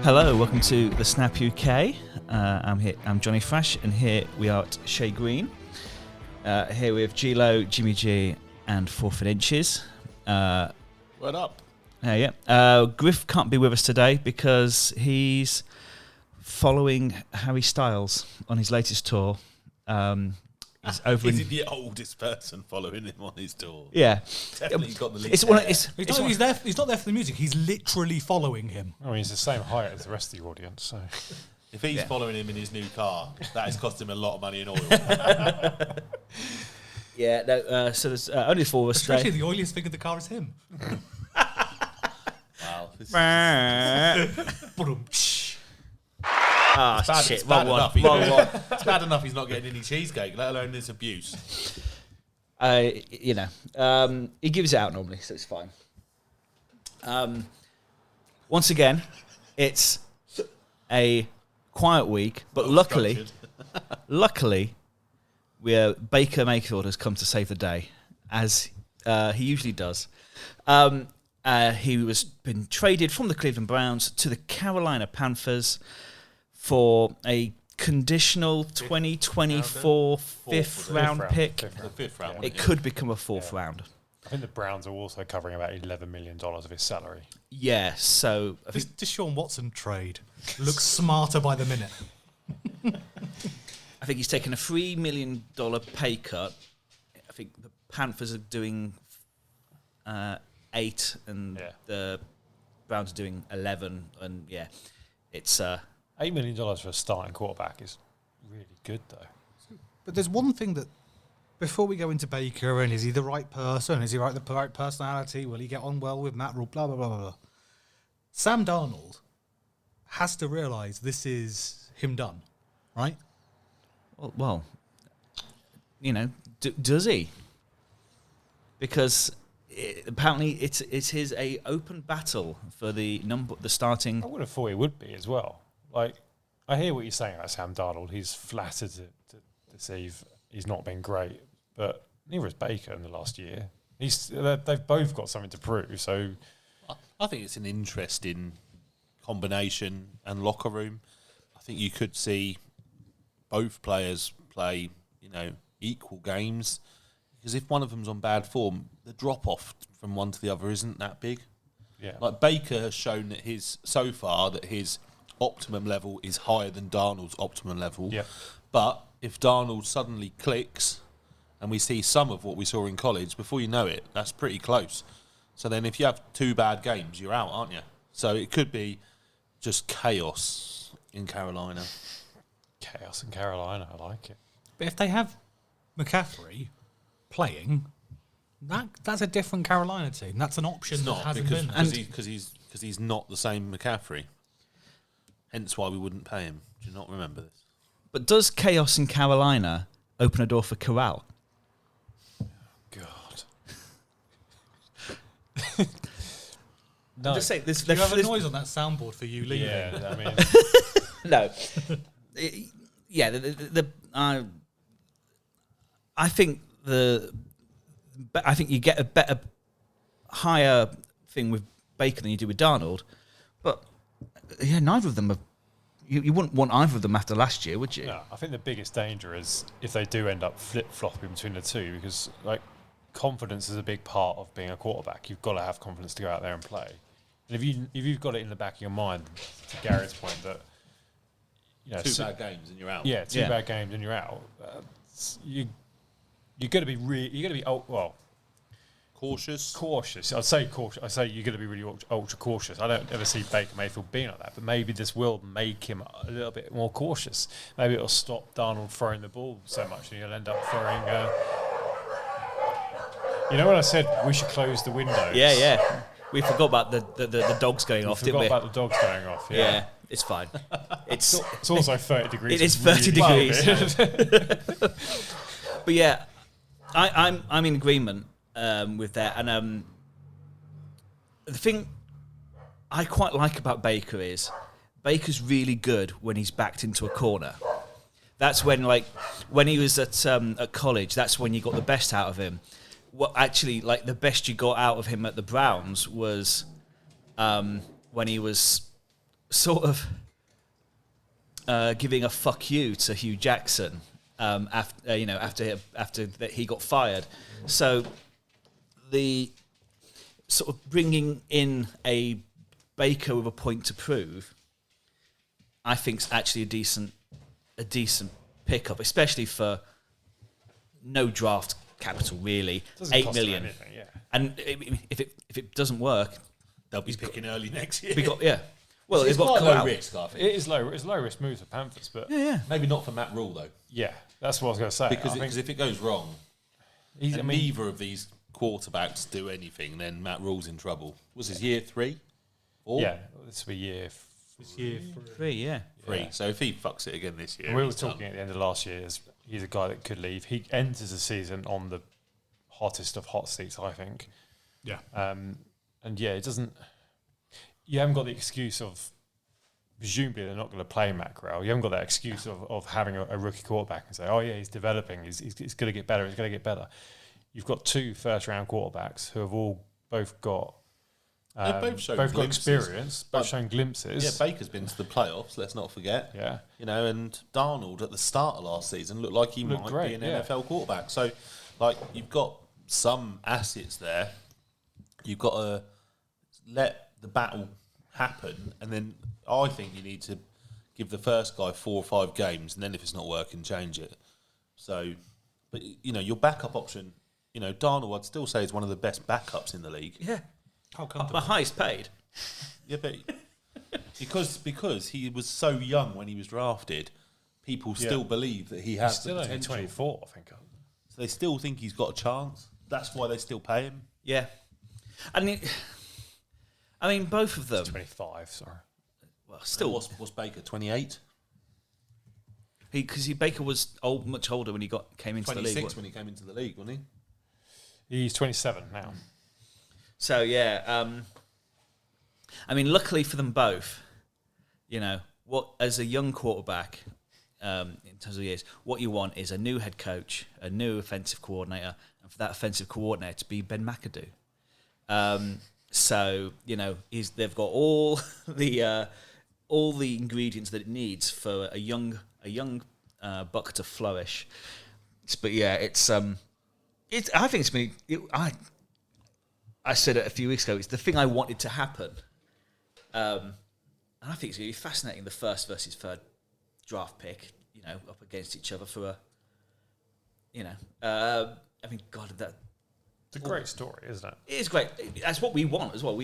Hello, welcome to the Snap UK. I'm Johnny Frash, and here we are at Shea Green. Here we have G-Lo, Jimmy G, and 4 Foot Inches. What up? Griff can't be with us today because he's following Harry Styles on his latest tour. He's over Is he the oldest person following him on his tour? Yeah, Definitely got the lead. He's not there for the music. He's literally following him. I mean, he's the same height as the rest of the audience. So, if he's following him in his new car, that has cost him a lot of money in oil. So there's only 4 of us today. Especially the oiliest thing in the car is him. Wow. Shit! It's bad enough he's not getting any cheesecake, let alone this abuse. He gives it out normally, so it's fine. Once again, it's a quiet week, but luckily, Baker Mayfield has come to save the day, as he usually does. He was been traded from the Cleveland Browns to the Carolina Panthers for a conditional 2024 fifth round pick. The fifth round. It could become a fourth round. I think the Browns are also covering about $11 million of his salary. Yeah, so I think This Deshaun Watson trade looks smarter by the minute. I think he's taken a $3 million pay cut. I think the Panthers are doing 8, and the Browns are doing 11. And it's $8 million for a starting quarterback is really good, though. But there's one thing that, before we go into Baker, and is he the right person? Is he the right personality? Will he get on well with Matt Rule? Blah, blah, blah, blah, blah. Sam Darnold has to realise this is him done, right? well, does he? Because apparently it's his open battle for the starting. I would have thought he would be as well. Like, I hear what you're saying about Sam Darnold. He's flattered to see he's not been great, but neither is Baker in the last year. They've both got something to prove. So, I think it's an interesting combination and locker room. I think you could see both players play, equal games, because if one of them's on bad form, the drop off from one to the other isn't that big. Yeah, like Baker has shown that his optimum level is higher than Darnold's optimum level. Yeah. But if Darnold suddenly clicks and we see some of what we saw in college, before you know it, that's pretty close. So then if you have 2 bad games, you're out, aren't you? So it could be just chaos in Carolina. Chaos in Carolina, I like it. But if they have McCaffrey playing, that's a different Carolina team. That's an option that hasn't been there. Because he's not the same McCaffrey. Hence why we wouldn't pay him. Do you not remember this? But does chaos in Carolina open a door for Corral? God. No. Just say this. Do you have a noise on that soundboard for you leaving? Yeah, I mean, No. I think you get a better, higher thing with Baker than you do with Darnold, but neither of them have. You wouldn't want either of them after last year, would you? no, I think the biggest danger is if they do end up flip-flopping between the two, because confidence is a big part of being a quarterback. You've got to have confidence to go out there and play. And if you've got it in the back of your mind, to Garrett's point, that 2 bad games and you're out. Yeah, 2 bad games and you're out. You're going to be Cautious. I'd say cautious. I say you're going to be really ultra cautious. I don't ever see Baker Mayfield being like that, but maybe this will make him a little bit more cautious. Maybe it'll stop Darnold throwing the ball so much, and he'll end up throwing. When I said we should close the windows? Yeah. We forgot about the dogs going off, didn't we? Forgot about the dogs going off. Yeah, it's fine. It's also 30 degrees. It is 30 degrees. But yeah, I'm in agreement with that. And the thing I quite like about Baker is Baker's really good when he's backed into a corner. That's when when he was at college. That's when you got the best out of him. What actually the best you got out of him at the Browns was when he was sort of giving a fuck you to Hugh Jackson after that he got fired. So the sort of bringing in a Baker with a point to prove, I think, is actually a decent pickup, especially for no draft capital really. Doesn't $8 cost million. him anything, yeah. And if it doesn't work, They'll be picking early next year. we got Well, it's got quite low Corral. risk, I think. It is low. It's low risk move for Panthers, but Yeah. Maybe not for Matt Rule though, that's what I was going to say. because if it goes wrong, he's, and neither of these quarterbacks do anything, then Matt Rule's in trouble. Was his year 3? 4? yeah, this will be year. This year, 3, yeah. 3. Yeah. So if he fucks it again this year, We were he's talking done. at the end of last year. He's a guy that could leave. He enters the season on the hottest of hot seats, I think. yeah. And yeah, it doesn't. You haven't got the excuse of. Presumably, they're not going to play Matt Corral. You haven't got that excuse of having a rookie quarterback and say, "Oh yeah, he's developing. He's going to get better. He's going to get better." You've got 2 first-round quarterbacks who have both got. They've both shown got glimpses. experience, both But- shown glimpses. Yeah, Baker's been to the playoffs. Let's not forget. Yeah. And Darnold at the start of last season looked like he Looked might great, be an yeah. NFL quarterback. So, you've got some assets there. You've got to let the battle happen, and then I think you need to give the first guy 4 or 5 games, and then if it's not working, change it. So, but your backup option, Darnold, I'd still say is one of the best backups in the league. Yeah. How My comfortable. highest paid. Yeah, but because he was so young when he was drafted, people still believe that he He's has still the only potential. 24, I think. So they still think he's got a chance. That's why they still pay him. Yeah. I mean, both of them. 25, sorry. Well, still, What's Baker? 28, because Baker was much older when he came into the league. 26 when he came into the league, wasn't he? He's 27 now. So yeah, I mean, luckily for them both, what as a young quarterback, in terms of years, what you want is a new head coach, a new offensive coordinator, and for that offensive coordinator to be Ben McAdoo. So they've got all the ingredients that it needs for a young buck to flourish. But yeah, I think it's been. I said it a few weeks ago. It's the thing I wanted to happen, and I think it's going to be fascinating. The first versus third draft pick, up against each other for I mean, God, that It's a great story, isn't it? it is great. That's what we want as well.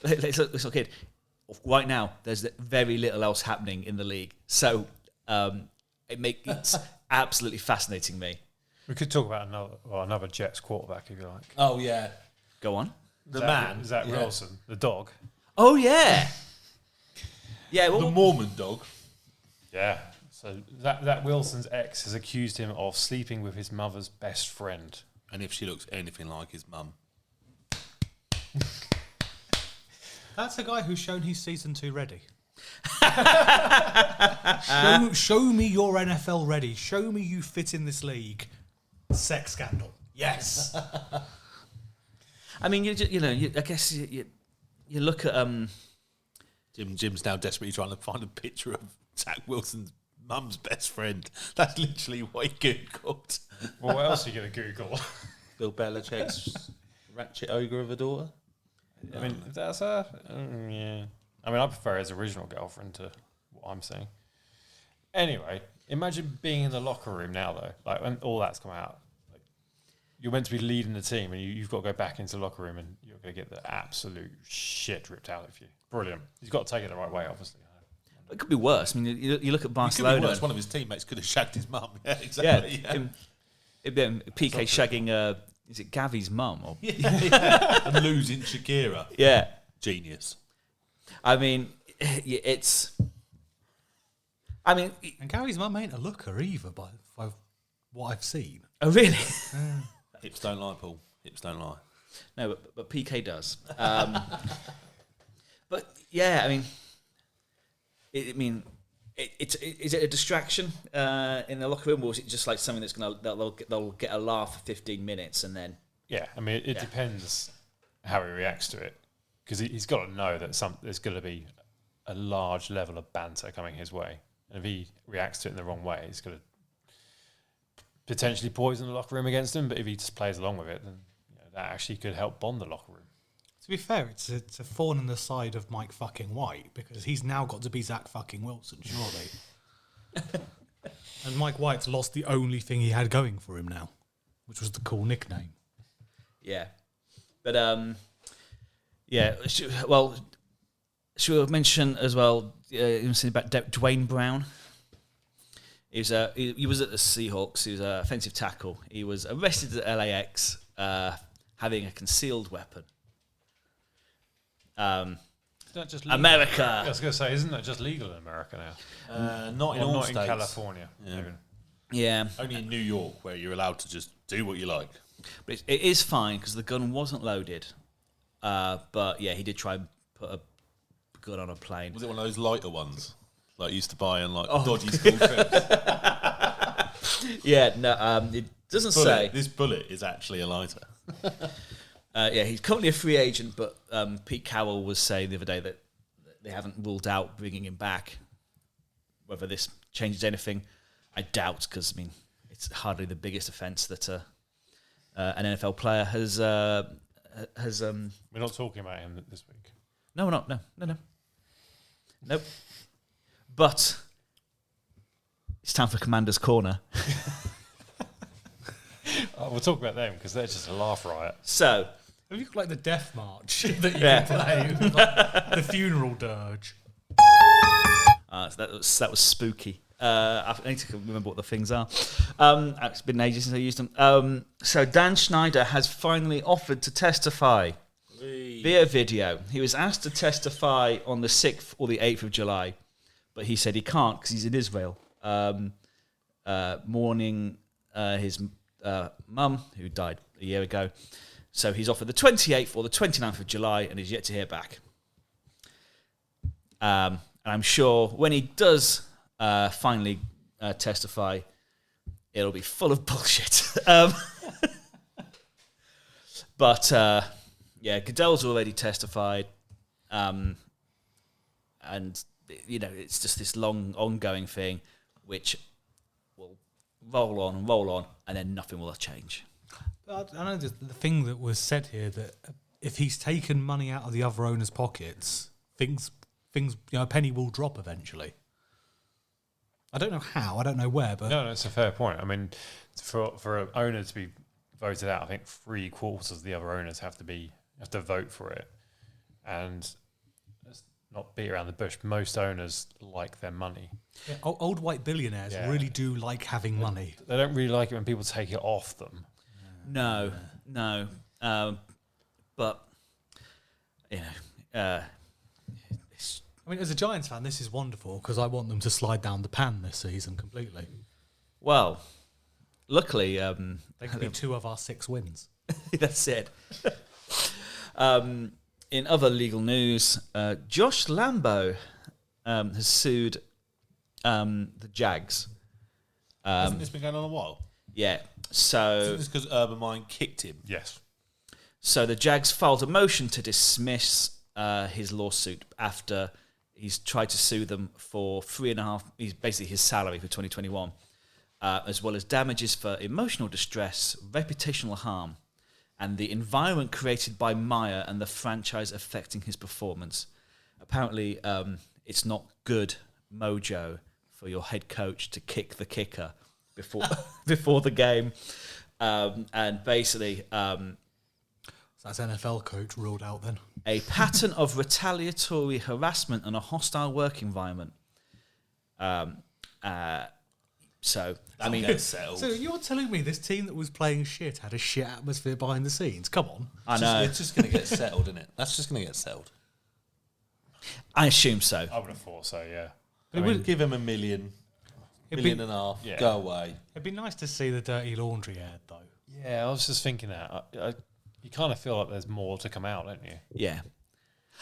Let's look at right now. There's very little else happening in the league, so it's absolutely fascinating me. We could talk about another Jets quarterback if you like. Oh yeah, Go on. the man, Zach yeah. Wilson, the dog. Oh yeah, yeah. the Well, Mormon dog. Yeah. So that Wilson's ex has accused him of sleeping with his mother's best friend. And if she looks anything like his mum, That's a guy who's shown he's season 2 ready. show me your NFL ready. Show me you fit in this league. Sex scandal. Yes. I mean, I guess you look at Jim's now desperately trying to find a picture of Zach Wilson's mum's best friend. That's literally what he googled. Well, what else are you going to Google? Bill Belichick's ratchet ogre of a daughter. I mean, if that's her. Yeah. I mean, I prefer his original girlfriend to what I'm saying. Anyway, imagine being in the locker room now, though. Like, when all that's come out. Like, you're meant to be leading the team, and you've got to go back into the locker room, and you're going to get the absolute shit ripped out of you. Brilliant. He's got to take it the right way, obviously. it could be worse. I mean, you look at It could be Barcelona. worse. One of his teammates could have shagged his mum. Yeah, Yeah, exactly. Yeah. it'd be PK shagging. Is it Gavi's mum? Or And losing Shakira. yeah. Genius. I mean, it's. I mean, And Gary's mum ain't a looker either, by what I've seen. oh really? Hips don't lie, Paul. Hips don't lie. No, but PK does. But yeah, I mean, Is it a distraction in the locker room, or is it just like something that's they'll get a laugh for 15 minutes and then? Yeah, I mean, it depends how he reacts to it, because he's got to know that there's going to be a large level of banter coming his way, and if he reacts to it in the wrong way, it's going to potentially poison the locker room against him. But if he just plays along with it, then that actually could help bond the locker room. To be fair, it's a thorn in the side of Mike fucking White, because he's now got to be Zach fucking Wilson, surely. And Mike White's lost the only thing he had going for him now, which was the cool nickname. Yeah. But, should we mention as well, about Duane Brown? He was at the Seahawks. He was an offensive tackle. He was arrested at LAX having a concealed weapon. Not just legal. America. I was going to say, isn't that just legal in America now? Not in all not states. in California. Yeah. Yeah. Only in New York, where you're allowed to just do what you like. But it is fine because the gun wasn't loaded. But yeah, he did try and put a gun on a plane. Was it one of those lighter ones, like you used to buy in dodgy school trips? Yeah, no, it doesn't say. This bullet is actually a lighter. Yeah, he's currently a free agent, but Pete Carroll was saying the other day that they haven't ruled out bringing him back. Whether this changes anything, I doubt, because I mean it's hardly the biggest offence that an NFL player has. We're not talking about him this week. No, we're not. No. Nope. But it's time for Commander's Corner. We'll talk about them because they're just a laugh riot. So. Have you got like the death march that you can play? With, like, the funeral dirge. So that was spooky. I need to remember what the things are. It's been ages since I used them. So Dan Schneider has finally offered to testify via video. He was asked to testify on the 6th or the 8th of July, but he said he can't because he's in Israel, mourning his mum who died a year ago. So he's offered the 28th or the 29th of July and is yet to hear back. And I'm sure when he does finally testify, it'll be full of bullshit. But Goodell's already testified. And, it's just this long ongoing thing which will roll on, and then nothing will change. I know the thing that was said here, that if he's taken money out of the other owners' pockets, things, a penny will drop eventually. I don't know how, I don't know where, but no, it's a fair point. I mean, for an owner to be voted out, I think 3/4 of the other owners have to vote for it, and let's not beat around the bush. Most owners like their money. Yeah, old white billionaires really do like having money. They don't really like it when people take it off them. No. But I mean, as a Giants fan, this is wonderful because I want them to slide down the pan this season completely. Well, luckily, They could be 2 of our 6 wins. that's it. In other legal news, Josh Lambo has sued the Jags. Hasn't this been going on a while? Yeah. So Isn't this because Urban Mind kicked him? Yes. So the Jags filed a motion to dismiss his lawsuit after he's tried to sue them for 3.5. He's basically his salary for 2021, as well as damages for emotional distress, reputational harm, and the environment created by Meyer and the franchise affecting his performance. Apparently, it's not good mojo for your head coach to kick the kicker before the game, and basically. So that's NFL coach ruled out then. A pattern of retaliatory harassment and a hostile work environment. So you're telling me this team that was playing shit had a shit atmosphere behind the scenes? Come on. I know. It's just going to get settled, isn't it? That's just going to get settled. I assume so. I would have thought so, yeah. I mean, give him $1 million, million and a half, yeah. go away. It'd be nice to see the dirty laundry aired, though. Yeah, I was just thinking that. You kind of feel like there's more to come out, don't you? Yeah.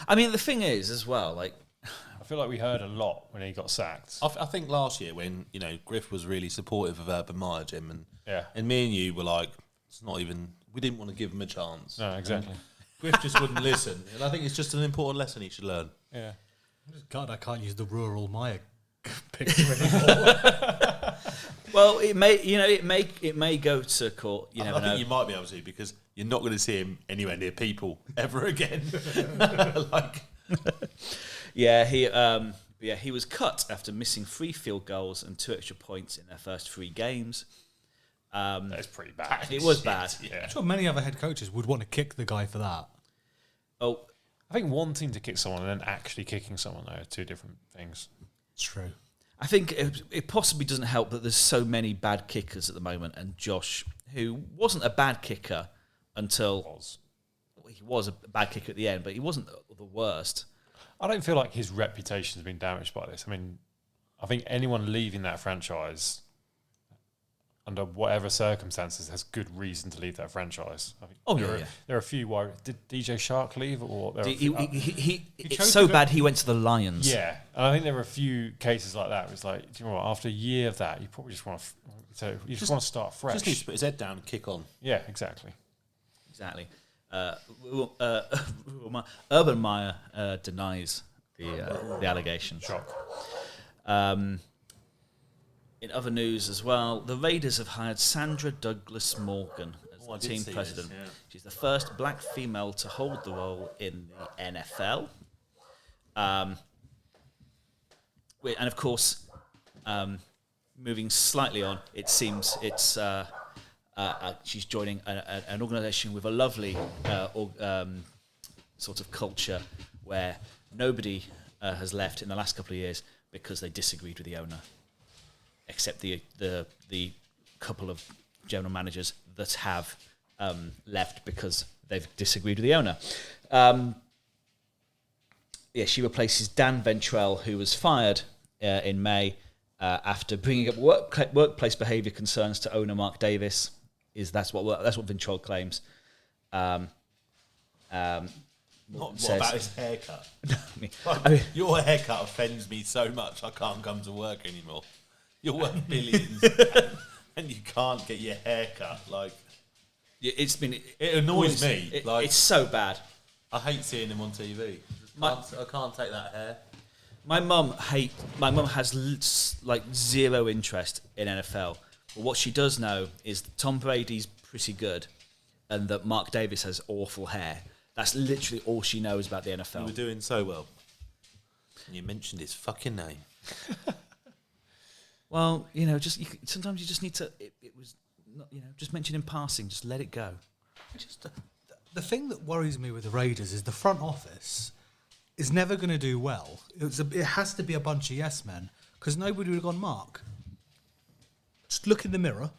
I mean, the thing is, as well, like... I feel like we heard a lot when he got sacked. I think last year when Griff was really supportive of Urban Meyer, Jim, Yeah. and me and you were like, it's not even. We didn't want to give him a chance. No, exactly. And Griff just wouldn't listen, and I think it's just an important lesson he should learn. Yeah. God, I can't use the rural Maya picture anymore. Well, it may go to court. You never I know. think you might be able to because you're not going to see him anywhere near people ever again. He was cut after missing 3 field goals and 2 extra points in their first 3 games. That's pretty bad. It was bad. Yeah. I'm sure many other head coaches would want to kick the guy for that. Oh, I think wanting to kick someone and then actually kicking someone though are 2 different things. It's true. I think it possibly doesn't help that there's so many bad kickers at the moment, and Josh, who wasn't a bad kicker until he was a bad kicker at the end, but he wasn't the worst. I don't feel like his reputation has been damaged by this. I mean, I think anyone leaving that franchise under whatever circumstances has good reason to leave that franchise. I think there are a few. Why did DJ Shark leave? Or It's so bad he went to the Lions. Yeah, and I think there are a few cases like that. Where it's like, do you know what? After a year of that, you probably just want to start fresh. Just needs to put his head down and kick on. Yeah, exactly. Urban Meyer denies the allegation. Shock. In other news as well, the Raiders have hired Sandra Douglas Morgan as the team president. This, yeah. She's the first black female to hold the role in the NFL. And of course, moving slightly on, it seems it's she's joining an organisation with a lovely sort of culture where nobody has left in the last couple of years because they disagreed with the owner, except the couple of general managers that have left because they've disagreed with the owner. She replaces Dan Ventrell, who was fired in May after bringing up workplace behaviour concerns to owner Mark Davis. That's what Ventrell claims. What about his haircut? I mean, Your haircut offends me so much I can't come to work anymore. You're worth billions and you can't get your hair cut. Like, it annoys me. It's so bad. I hate seeing him on TV. I can't take that hair. My mum has like zero interest in NFL. But what she does know is that Tom Brady's pretty good and that Mark Davis has awful hair. That's literally all she knows about the NFL. You were doing so well. And you mentioned his fucking name. Well, sometimes you just need to. It was, not, just mention in passing. Just let it go. The thing that worries me with the Raiders is the front office is never going to do well. It has to be a bunch of yes men because nobody would have gone, Mark, just look in the mirror.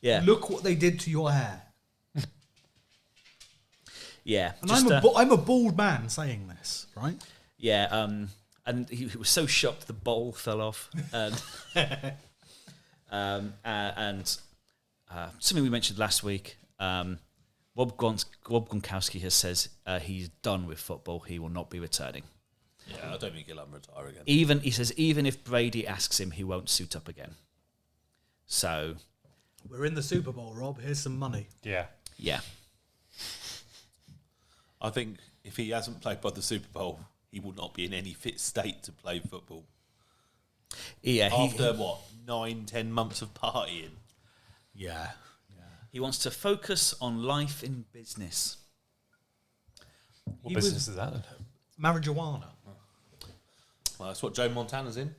Yeah. Look what they did to your hair. Yeah. And I'm a bald man saying this, right? Yeah. And he was so shocked the bowl fell off. And something we mentioned last week. Rob Gronkowski says he's done with football. He will not be returning. Yeah, I don't think he'll retire again. Even if Brady asks him, he won't suit up again. So we're in the Super Bowl, Rob. Here's some money. Yeah. Yeah. I think if he hasn't played by the Super Bowl, he will not be in any fit state to play football. Yeah. After 9-10 months of partying. Yeah. He wants to focus on life in business. What business is that then? Marijuana. Well, that's what Joe Montana's in.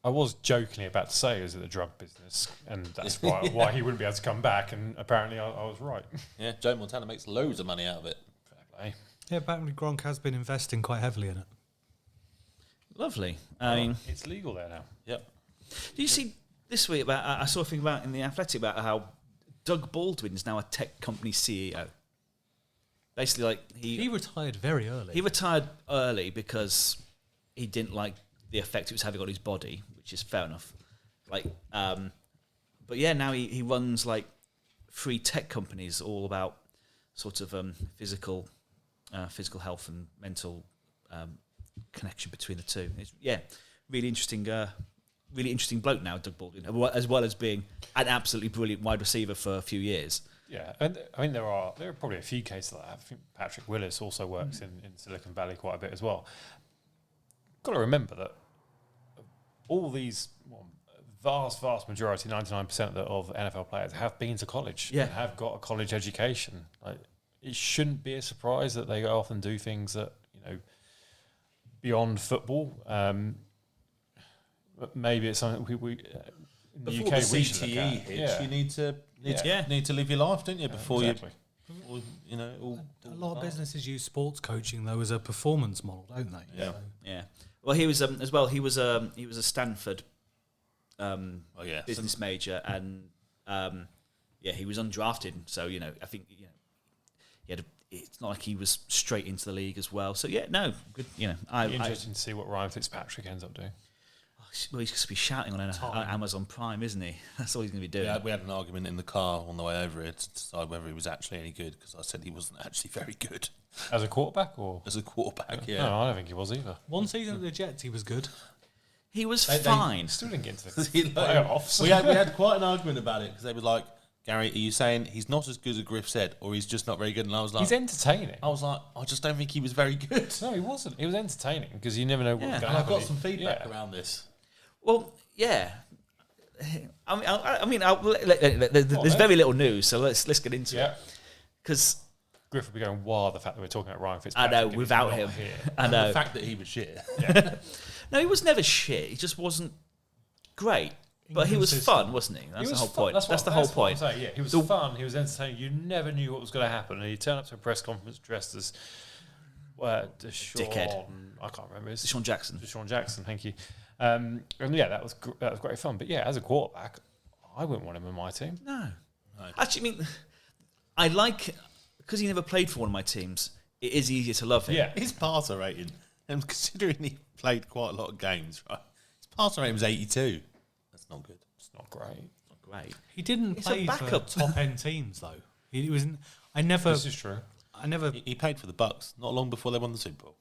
I was jokingly about to say, is it the drug business? And that's why he wouldn't be able to come back. And apparently I was right. Yeah, Joe Montana makes loads of money out of it. Fair play. Yeah, apparently Gronk has been investing quite heavily in it. Lovely. It's legal there now. Yep. Do you see this week about? I saw a thing about in the Athletic about how Doug Baldwin is now a tech company CEO. Basically, like he retired very early. He retired early because he didn't like the effect it was having on his body, which is fair enough. But yeah, now he runs like 3 tech companies all about sort of physical health and mental connection between the two. It's, really interesting bloke now, Doug Baldwin, as well as being an absolutely brilliant wide receiver for a few years. Yeah, and I mean there are probably a few cases like that. I think Patrick Willis also works in Silicon Valley quite a bit as well. Got to remember that all these vast majority, 99% of NFL players have been to college and have got a college education. Like, it shouldn't be a surprise that they go off and do things that beyond football. Maybe it's something we in the Before UK the we should look CTE at. hits, you need to live your life, don't you? Before exactly. A lot of businesses use sports coaching though as a performance model, don't they? Yeah. Yeah. Well, he was as well. He was a Stanford business major, and he was undrafted. So I think he had. It's not like he was straight into the league as well. So good. Interesting to see what Ryan Fitzpatrick ends up doing. Well, he's going to be shouting on Amazon Prime, isn't he? That's all he's going to be doing. Yeah, we had an argument in the car on the way over here to decide whether he was actually any good, because I said he wasn't actually very good. As a quarterback, or as a quarterback, No, I don't think he was either. One season at the Jets, he was good. He was fine. Still didn't get into the Like, playoffs. we had quite an argument about it, because they were like, Gary, are you saying he's not as good as Griff said, or he's just not very good? And I was like, he's entertaining. I was like, I just don't think he was very good. No, he wasn't. He was entertaining because you never know what was going to And I've happen. got some feedback around this. Well, yeah. There's very little news, so let's get into it. Because Griff would be going wild the fact that we're talking about Ryan I Fitzpatrick. know without him, I know the fact that he was shit. No, he was never shit. He just wasn't great. But he was fun, wasn't he? That's the whole point. That's the whole point. What I'm saying. Yeah, he was fun. He was entertaining. You never knew what was going to happen. And he turned up to a press conference dressed as Dickhead. I can't remember. Deshaun Jackson. Deshaun Jackson. Thank you. And that was great fun. But yeah, as a quarterback, I wouldn't want him in my team. No. Actually, I like, because he never played for one of my teams, it is easier to love him. Yeah. His passer rating, and considering he played quite a lot of games, right? His passer rating was 82. That's not good. It's not great. Not great. He didn't He's play a for backup. top end teams though. He was. I never. This is true. I never. He played for the Bucks not long before they won the Super Bowl.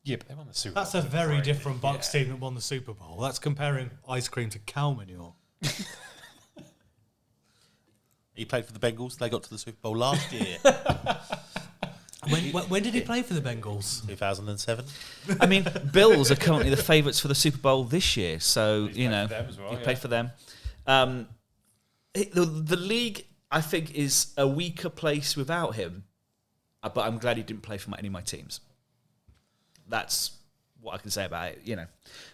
Yeah, but they won the Super That's Bowl. a very different Bucks team that won the Super Bowl. That's comparing ice cream to cow manure. He played for the Bengals. They got to the Super Bowl last year, When did he play for the Bengals? 2007. I mean, Bills are currently the favourites for the Super Bowl this year, so He's played for them as well, he played for them. The league, I think, is a weaker place without him, but I'm glad he didn't play for any of my teams. That's what I can say about it,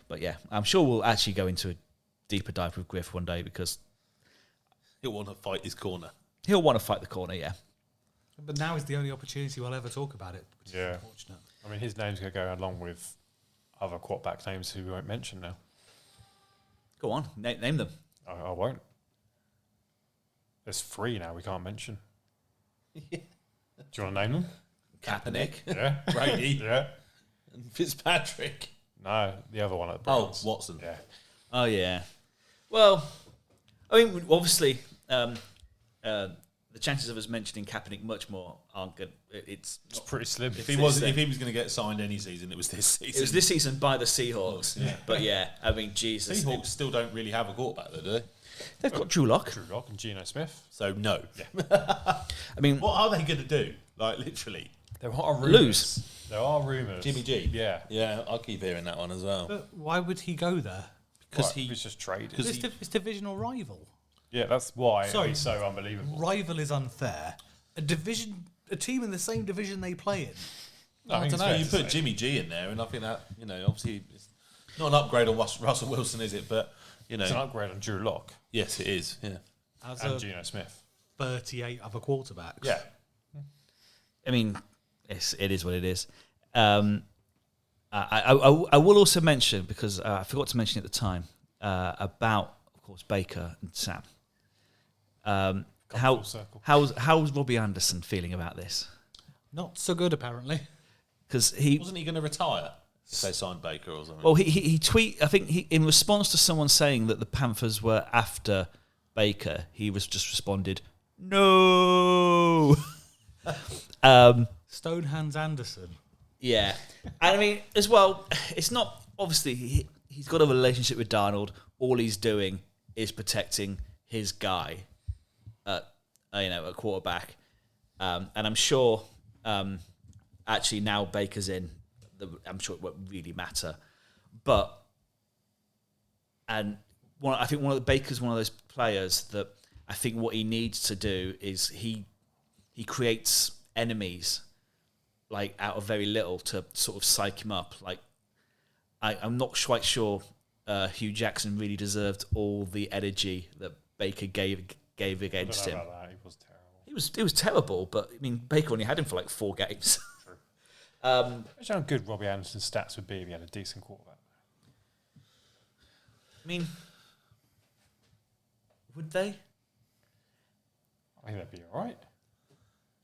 But yeah, I'm sure we'll actually go into a deeper dive with Griff one day, because He'll want to fight his corner. he'll want to fight the corner, yeah. But now is the only opportunity we'll ever talk about it. Which is unfortunate. I mean, his name's going to go along with other quarterback names who we won't mention now. Go on, name them. I won't. There's 3 now we can't mention. Do you want to name them? Kaepernick. Yeah. Brady. Yeah. And Fitzpatrick. No, the other one at the Browns. Watson. Yeah. Oh, yeah. Well, I mean, obviously, the chances of us mentioning Kaepernick much more aren't good. It's pretty slim. If he was going to get signed any season, it was this season. It was this season by the Seahawks. Yeah. But yeah, I mean, Jesus. Seahawks still don't really have a quarterback, though, do they? They've got Drew Lock. Drew Lock and Geno Smith. So no. I mean, What are they going to do? Like literally, There are rumours. Lose. There are rumours. Jimmy G. Yeah. Yeah, I'll keep hearing that one as well. But why would he go there? Because he was just traded. It's divisional rival. Yeah, that's why Sorry. he's so unbelievable. Rival is unfair. A team in the same division they play in. No, I think don't it's know. fair You to put say. Jimmy G in there, and I think that obviously it's not an upgrade on Russell Wilson, is it? But It's an upgrade on Drew Lock yes, it is. Yeah. As and a Geno Smith. 38 other quarterbacks. Yeah. I mean, it is what it is. I will also mention, because I forgot to mention at the time, about, of course, Baker and Sam. Full circle. How's Robbie Anderson feeling about this? Not so good, apparently. Because he Wasn't he going to retire if they signed Baker or something? Well, he tweet. I think in response to someone saying that the Panthers were after Baker, he was just responded, "No." Stonehands Anderson Yeah. And I mean, as well, it's not obviously he's got a relationship with Darnold. All he's doing is protecting his guy, at quarterback. And I'm sure, actually now Baker's in, I'm sure it won't really matter. But I think Baker's one of those players that I think what he needs to do is he creates enemies like out of very little to sort of psych him up. Like I'm not quite sure Hugh Jackson really deserved all the energy that Baker gave against him. About that. He was terrible. It was terrible, but I mean Baker only had him for like 4 games. True. Imagine how good Robbie Anderson's stats would be if he had a decent quarterback. I mean, would they? I think that'd be all right.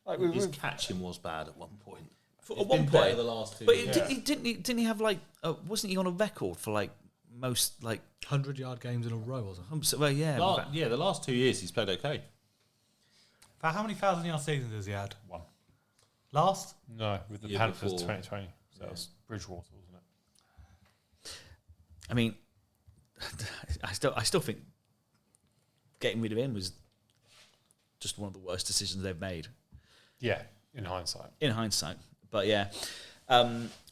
Like His catching was bad at one point. At one point, the last 2 but years. didn't he have like wasn't he on a record for like most like 100-yard games in a row or something? well, yeah, The last 2 years he's played okay. For how many 1,000-yard seasons has he had? 1. Last? No, with the Year Panthers before. 2020. So that was Bridgewater, wasn't it? I mean, I still think getting rid of him was just one of the worst decisions they've made. Yeah, in hindsight. In hindsight, but yeah.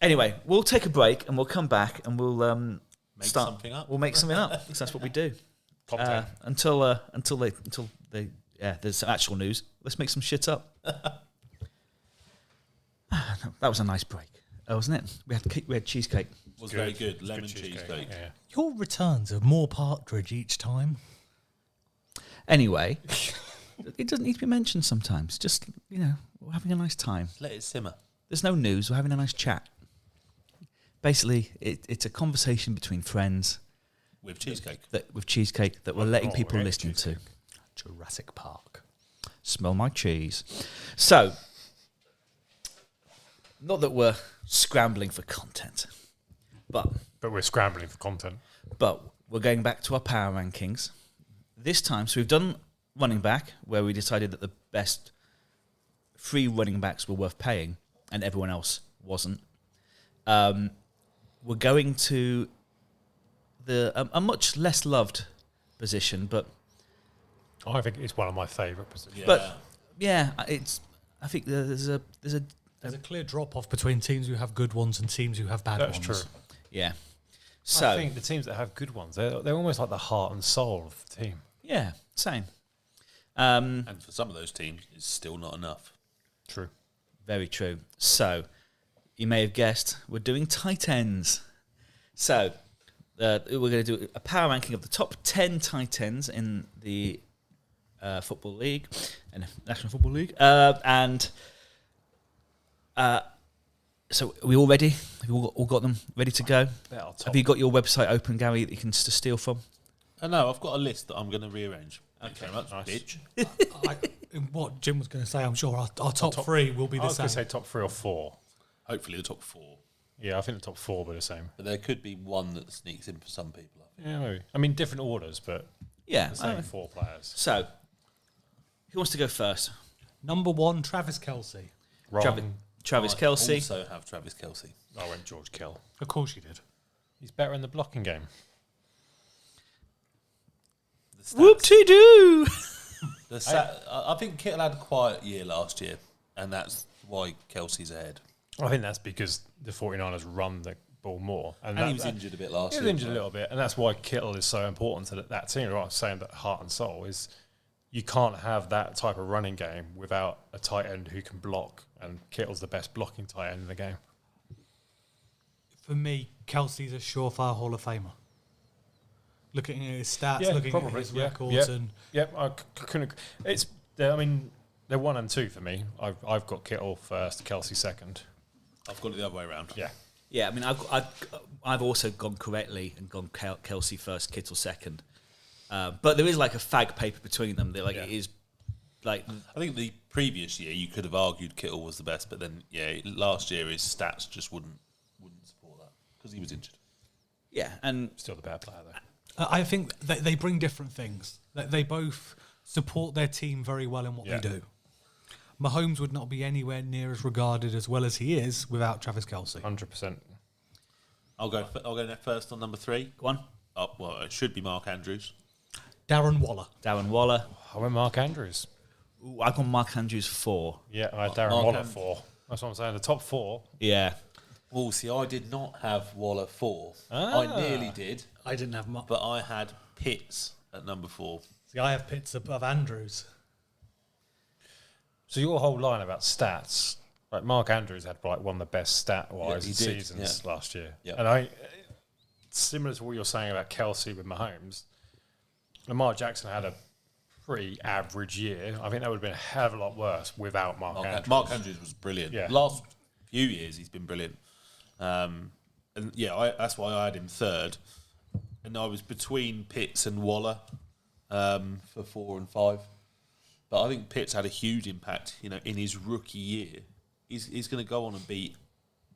Anyway, we'll take a break and we'll come back and we'll Make something up. We'll make something up because that's what we do. Top 10. Until there's some actual news. Let's make some shit up. That was a nice break, wasn't it? We had cheesecake. Was Good. very good. It's Lemon good cheesecake. Yeah. Your returns of more partridge each time. Anyway, it doesn't need to be mentioned sometimes. Just we're having a nice time. Let it simmer. There's no news. We're having a nice chat. Basically, it's a conversation between friends With cheesecake. with cheesecake that we're letting Oh, people right, listen to. Jurassic Park. Smell my cheese. So, not that we're scrambling for content, but But we're scrambling for content. we're going back to our power rankings. This time, so we've done running back, where we decided that the best 3 running backs were worth paying, and everyone else wasn't. We're going to a much less loved position, but I think it's one of my favourite positions. Yeah. But yeah, I think there's a There's a clear drop-off between teams who have good ones and teams who have bad That's ones. true. yeah. I So think the teams that have good ones, they're almost like the heart and soul of the team. yeah, same. And for some of those teams, it's still not enough. True. Very true. So you may have guessed we're doing tight ends. So we're going to do a power ranking of the top 10 tight ends in the Football League and National Football League. So are we all ready? Have you all got them ready to go? Have you got your website open, Gary, that you can just steal from? No, I've got a list that I'm going to rearrange. Thanks Okay, very much, nice. bitch. What Jim was going to say, I'm sure our top 3 will be I the was going to same. say top 3 or 4. Hopefully the top 4. Yeah, I think the top 4 will be the same. But there could be one that sneaks in for some people, I think. Yeah, maybe. I mean, different orders, but Yeah. the same 4 players. So who wants to go first? Number 1, Travis Kelce. Wrong. Travis I Kelce. also have Travis Kelce. I went George Kittle. Of course you did. He's better in the blocking game. The stats- Whoop-de-doo! I think Kittle had a quiet year last year, and that's why Kelsey's ahead. I think that's because the 49ers run the ball more. And that- he was injured a bit last He year. was injured a little bit, and that's why Kittle is so important to that team. Right, I'm saying that heart and soul is you can't have that type of running game without a tight end who can block, and Kittle's the best blocking tight end in the game. For me, Kelsey's a surefire Hall of Famer. Looking at his stats, looking at his records, and Yep, I couldn't. It's. I mean, they're 1 and 2 for me. I've got Kittle first, Kelsey second. I've got it the other way around. Yeah, Yeah, I mean, I've also gone correctly and gone Kelsey first, Kittle second. But there is like a fag paper between them. They're like Yeah. it is like I think the previous year you could have argued Kittle was the best, but then last year his stats just wouldn't support that because he was injured. yeah, and still the bad player though. I think they bring different things. They both support their team very well in what Yeah. they do. Mahomes would not be anywhere near as regarded as well as he is without Travis Kelce. 100%. I'll go first on number 3. Go on. Oh, well, it should be Mark Andrews. Darren Waller. Darren Waller. I went Mark Andrews. Ooh, I've got Mark Andrews 4. Yeah, I had Darren Mark Waller Andrews. 4. That's what I'm saying. The top 4. Yeah. Well, see, I did not have Waller 4. Ah. I nearly did, I didn't have much. but I had Pitts at number 4. See, I have Pitts above Andrews. So your whole line about stats, like Mark Andrews had like one of the best stat-wise Yeah, he did, seasons last year. Yeah. And similar to what you're saying about Kelce with Mahomes, Lamar Jackson had a pretty average year. I think that would have been a hell of a lot worse without Mark Andrews. Mark Andrews was brilliant. Yeah. Last few years, he's been brilliant. And yeah, that's why I had him 3rd. And I was between Pitts and Waller for 4 and 5. But I think Pitts had a huge impact, in his rookie year. He's going to go on and be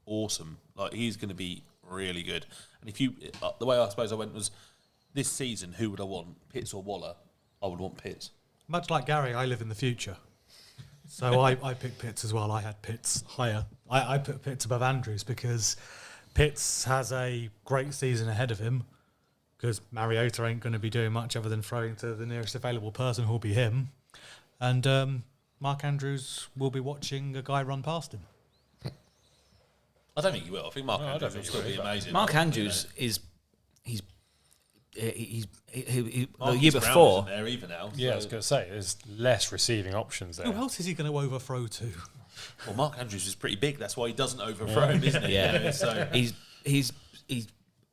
awesome. Like, he's going to be really good. And if the way I suppose I went was, this season, who would I want, Pitts or Waller? I would want Pitts. Much like Gary, I live in the future. So I picked Pitts as well. I had Pitts higher. I put Pitts above Andrews because Pitts has a great season ahead of him because Mariota ain't going to be doing much other than throwing to the nearest available person who'll be him. And Mark Andrews will be watching a guy run past him. I don't think he will. I think Mark No, I Andrews don't will think still he be will either. amazing. Mark Andrews is the year Marcus Brown before. isn't there either now. Yeah, I was so- going to say, there's less receiving options there. Who else is he going to overthrow to? Well, Mark Andrews is pretty big. That's why he doesn't overthrow him, isn't he? Yeah. So He's.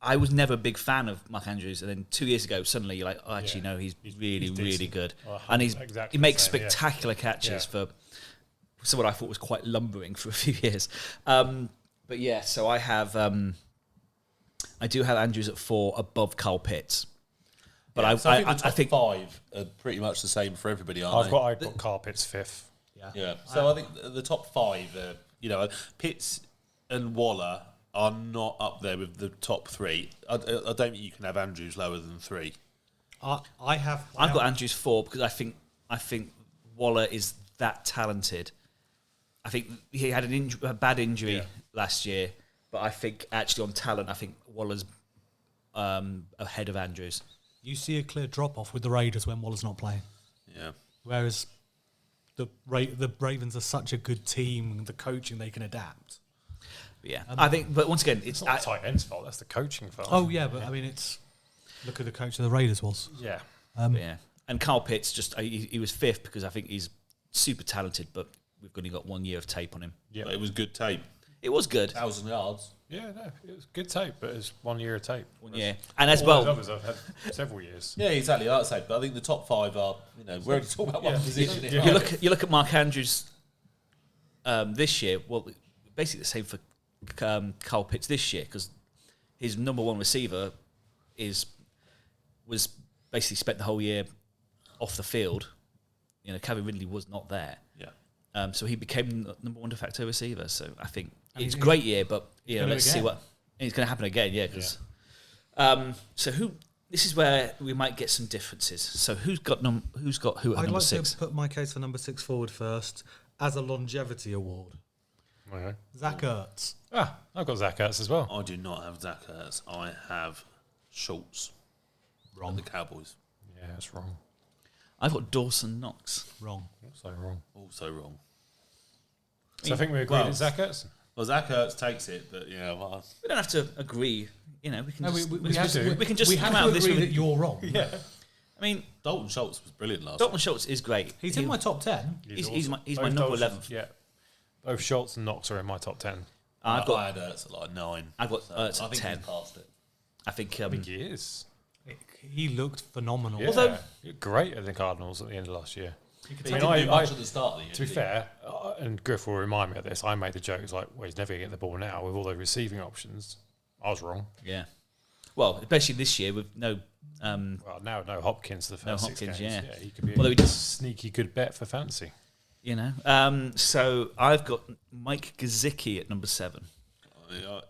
I was never a big fan of Mark Andrews, and then 2 years ago, suddenly you're like, oh, actually, Yeah. no, he's He's really, really decent. good, Well, and exactly he makes the same, yeah. spectacular catches Yeah. for someone I thought was quite lumbering for a few years. But yeah, so I do have Andrews at 4 above Carl Pitts, but yeah, so I think the I top think 5 are pretty much the same for everybody, aren't I've got Carl Pitts 5th. Yeah. So I think the top 5, Pitts and Waller are not up there with the top 3. I don't think you can have Andrews lower than 3. I've got Andrews 4 because I think Waller is that talented. I think he had a bad injury last year, but I think actually on talent, I think Waller's ahead of Andrews. You see a clear drop-off with the Raiders when Waller's not playing. Yeah. Whereas the Ravens are such a good team, the coaching, they can adapt. But yeah, I think. But once again, It's not the tight end's fault, that's the coaching fault. Oh, yeah, but I mean, look who the coach of the Raiders was. Yeah. yeah. And Carl Pitts he was 5th because I think he's super talented, but we've only got 1 year of tape on him. Yeah. But it was good tape. It was good. 1,000 yards. Yeah, no, it was good tape, but it's 1 year of tape. 1 year, and as All well, those others I've had several years. Yeah, exactly. Like I said, but I think the top 5 are, we're only talking about one position. Yeah. you look at Mark Andrews this year. Well, basically the same for Carl Pitts this year because his number 1 receiver was basically spent the whole year off the field. Calvin Ridley was not there. Yeah. So he became the number 1 de facto receiver. So I think And it's a he's great year, but gonna let's see again. what it's going to happen again. Yeah, because so this is where we might get some differences. So who's got who at I'd number like 6? to put my case for number 6 forward first as a longevity award. Okay. Zach Ertz. I've got Zach Ertz as well. I do not have Zach Ertz. I have Schultz. Wrong. At the Cowboys. Yeah, that's wrong. I've got Dawson Knox. Wrong. Also wrong. Also wrong. So I think we agree Well, with Zach Ertz. Well, Zach Ertz takes it, but well, We don't have to agree. We can No, just, we have to, we can just we come have out to of this agree with. that you're wrong. Yeah. I mean, Dalton Schultz was brilliant last Dalton Schultz is great. He's in my top 10. He's my Both number Dalton's- 11th. Yeah. Both Schultz and Knox are in my top 10. I've got I had Ertz at like 9. I've got So Ertz I at think 10. he's past it. I think I think he is. He looked phenomenal. Yeah. Although- He looked great at the Cardinals at the end of last year. He I mean, didn't do I- much at the start of the year. To be did he? fair, and Griff will remind me of this, I made the joke, it's like, well, he's never going to get the ball now with all the receiving options. I was wrong. yeah. Well, especially this year with no. Well, now no Hopkins the first No 6 Hopkins, games. yeah. He could be Although a he did- sneaky good bet for fantasy. So I've got Mike Gesicki at number 7.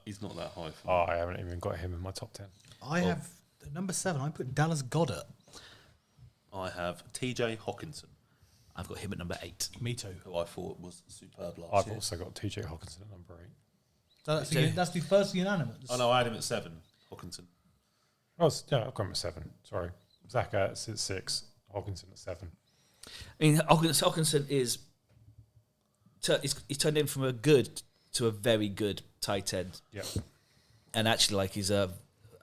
He's not that high. For Oh, I haven't even got him in my top 10. I have number 7. I put Dallas Goddard. I have TJ Hawkinson. I've got him at number 8. Me too. Who I thought was superb last I've year. also got TJ Hawkinson at number 8. So that's the first unanimous. Oh no, I had him at 7. Hawkinson. Oh, yeah, I've got him at 7. Sorry. Zach at 6. Hawkinson at 7. I mean, Hawkinson is he's turned in from a good to a very good tight end, Yeah. and actually, like, he's a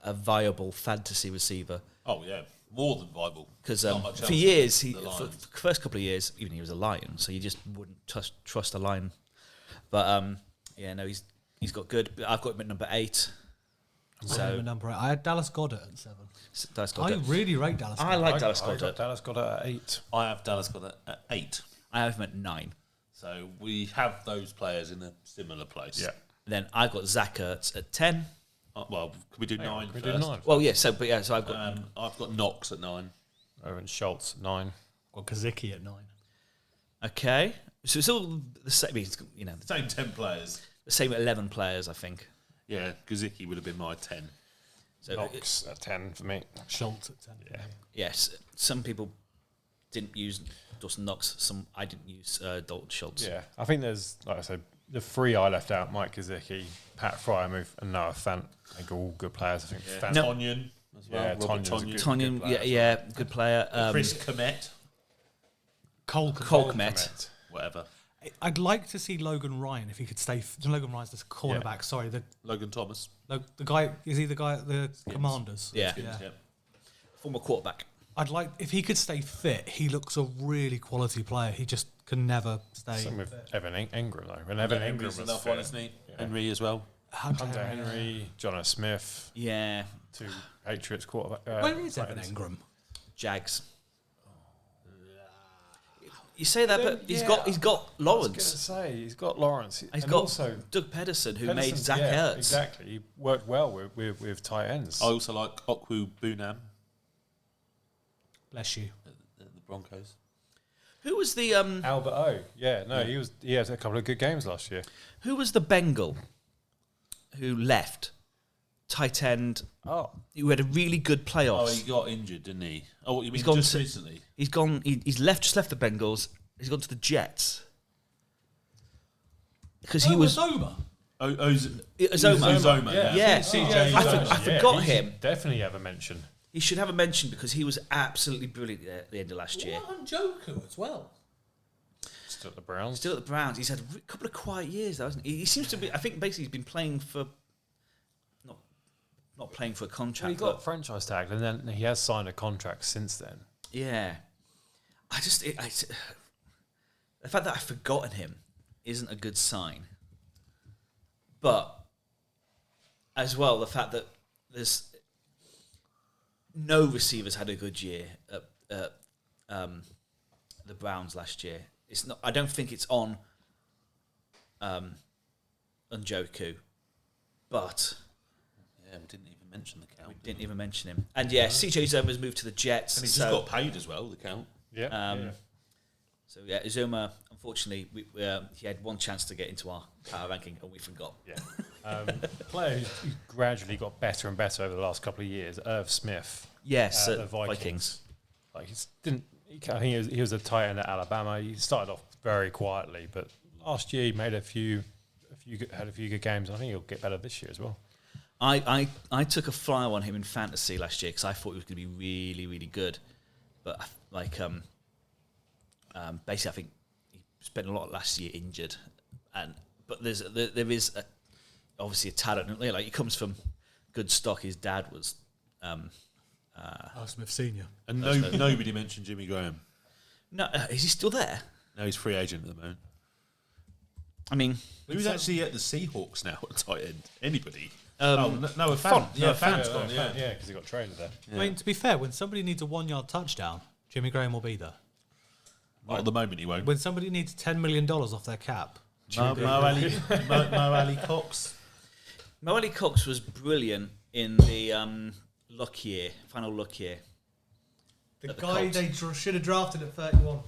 viable fantasy receiver. Oh yeah, more than viable. Because Not much for else years, than the for Lions. the first couple of years, even he was a Lion, so you just wouldn't trust a Lion. But yeah, no, he's got good. I've got him at number 8. So Number 8. I had Dallas Goddard at 7. Dallas I Goddard. really rate Dallas Goddard. I like Dallas I Goddard. got Dallas Goddard at 8. I have Dallas got at 8. I have him at 9. So we have those players in a similar place. Yeah. Then I've got Zach Ertz at 10. Well, can we do 9 We first? did 9. Well, yeah. So I've got I've got Knox at 9. Owen Schultz at 9. Got Kazicki at 9. okay. So it's all the same. You know, Same 10 players. the same 11 players, I think. Yeah, Gazicki would have been my 10. So Knox at 10 for me. Schultz at 10. Yeah. yes, some people didn't use Dawson Knox. I didn't use Dalton Schultz. Yeah. I think there's, like I said, the 3 I left out, Mike Kazicki, Pat Fryermuth, and Noah Fant. I think are all good players. I think Fant. No. Tonyan as well. Yeah, Robert Tonyan's a Tonyan. good- Tonyan, player yeah, as good player. Chris Komet. Cole Kmet. Whatever. I'd like to see Logan Ryan if he could stay. Logan Ryan's the cornerback. Yeah. Sorry, the Logan Thomas. guy is he the guy at the Commanders? Yeah. Yeah. Former quarterback. I'd like if he could stay fit. He looks a really quality player. He just can never stay. Same with Evan Ingram, though. When Evan Ingram Henry's was another fit, one, isn't he? Yeah. Henry as well. Hunter Hunter Henry, Jonathan Smith, Yeah, 2 Patriots quarterback. Where is Evan Titans. Ingram? Jags. You say that, but he's Yeah. got I was going to Lawrence. say, he's got Lawrence. He's and got also Doug Pedersen, who Pedersen, made Zach yeah, Ertz. Exactly. He worked well with tight ends. I also like Okwu Bunam Bless you. at the Broncos. Who was the Albert O. Yeah, no, he had a couple of good games last year. Who was the Bengal who left? Tight end. Oh. Who had a really good Oh, playoffs. he got injured, didn't he? Oh, what, you mean He's gone just to- recently? He's gone. He's just left the Bengals. He's gone to the Jets because he was Zoma. Zoma. Uzoma, Yeah, CJ I Uzoma. forgot he should him. Definitely have a mention. He should have a mention because he was absolutely brilliant at the end of last year. What Joku as well? Still at the Browns. Still at the Browns. He's had a couple of quiet years, though, hasn't he? He seems to be. I think basically he's been playing for not playing for a Well, contract. he got but franchise tagged, and then he has signed a contract since then. yeah, the fact that I've forgotten him isn't a good sign. But as well, the fact that there's no receivers had a good year at the Browns last year. It's not. I don't think it's on Njoku, but Yeah, we didn't even mention the count. we didn't even mention him. And yeah, CJ Zoma's moved to the Jets. And he just so, got paid as well, the count. Yeah. so yeah, Zoma, unfortunately, he had one chance to get into our power ranking, and we forgot. Yeah. Player who's gradually got better and better over the last couple of years. Irv Smith. Yes, The at Vikings. Like I think he was a tight end at Alabama. He started off very quietly, but last year he made had a few good games. I think he'll get better this year as well. I took a flyer on him in fantasy last year because I thought he was going to be really, really good. But basically, I think he spent a lot last year injured, but there is obviously a talent. Like he comes from good stock. His dad was. Smith Senior. And nobody mentioned Jimmy Graham. No, is he still there? No, he's free agent at the moment. I mean, Who's actually at the Seahawks now at tight end? Anybody? Um, Noah Fant. Yeah, Fant's Yeah, gone, yeah. yeah, because he got traded there. I mean, to be fair, when somebody needs a 1-yard touchdown, Jimmy Graham will be there. Well, at the moment he won't. When somebody needs $10 million off their cap, Mo Ali Cox. Mo Ali Cox was brilliant in the final luck year. the At the guy Colts. they should have drafted at 31.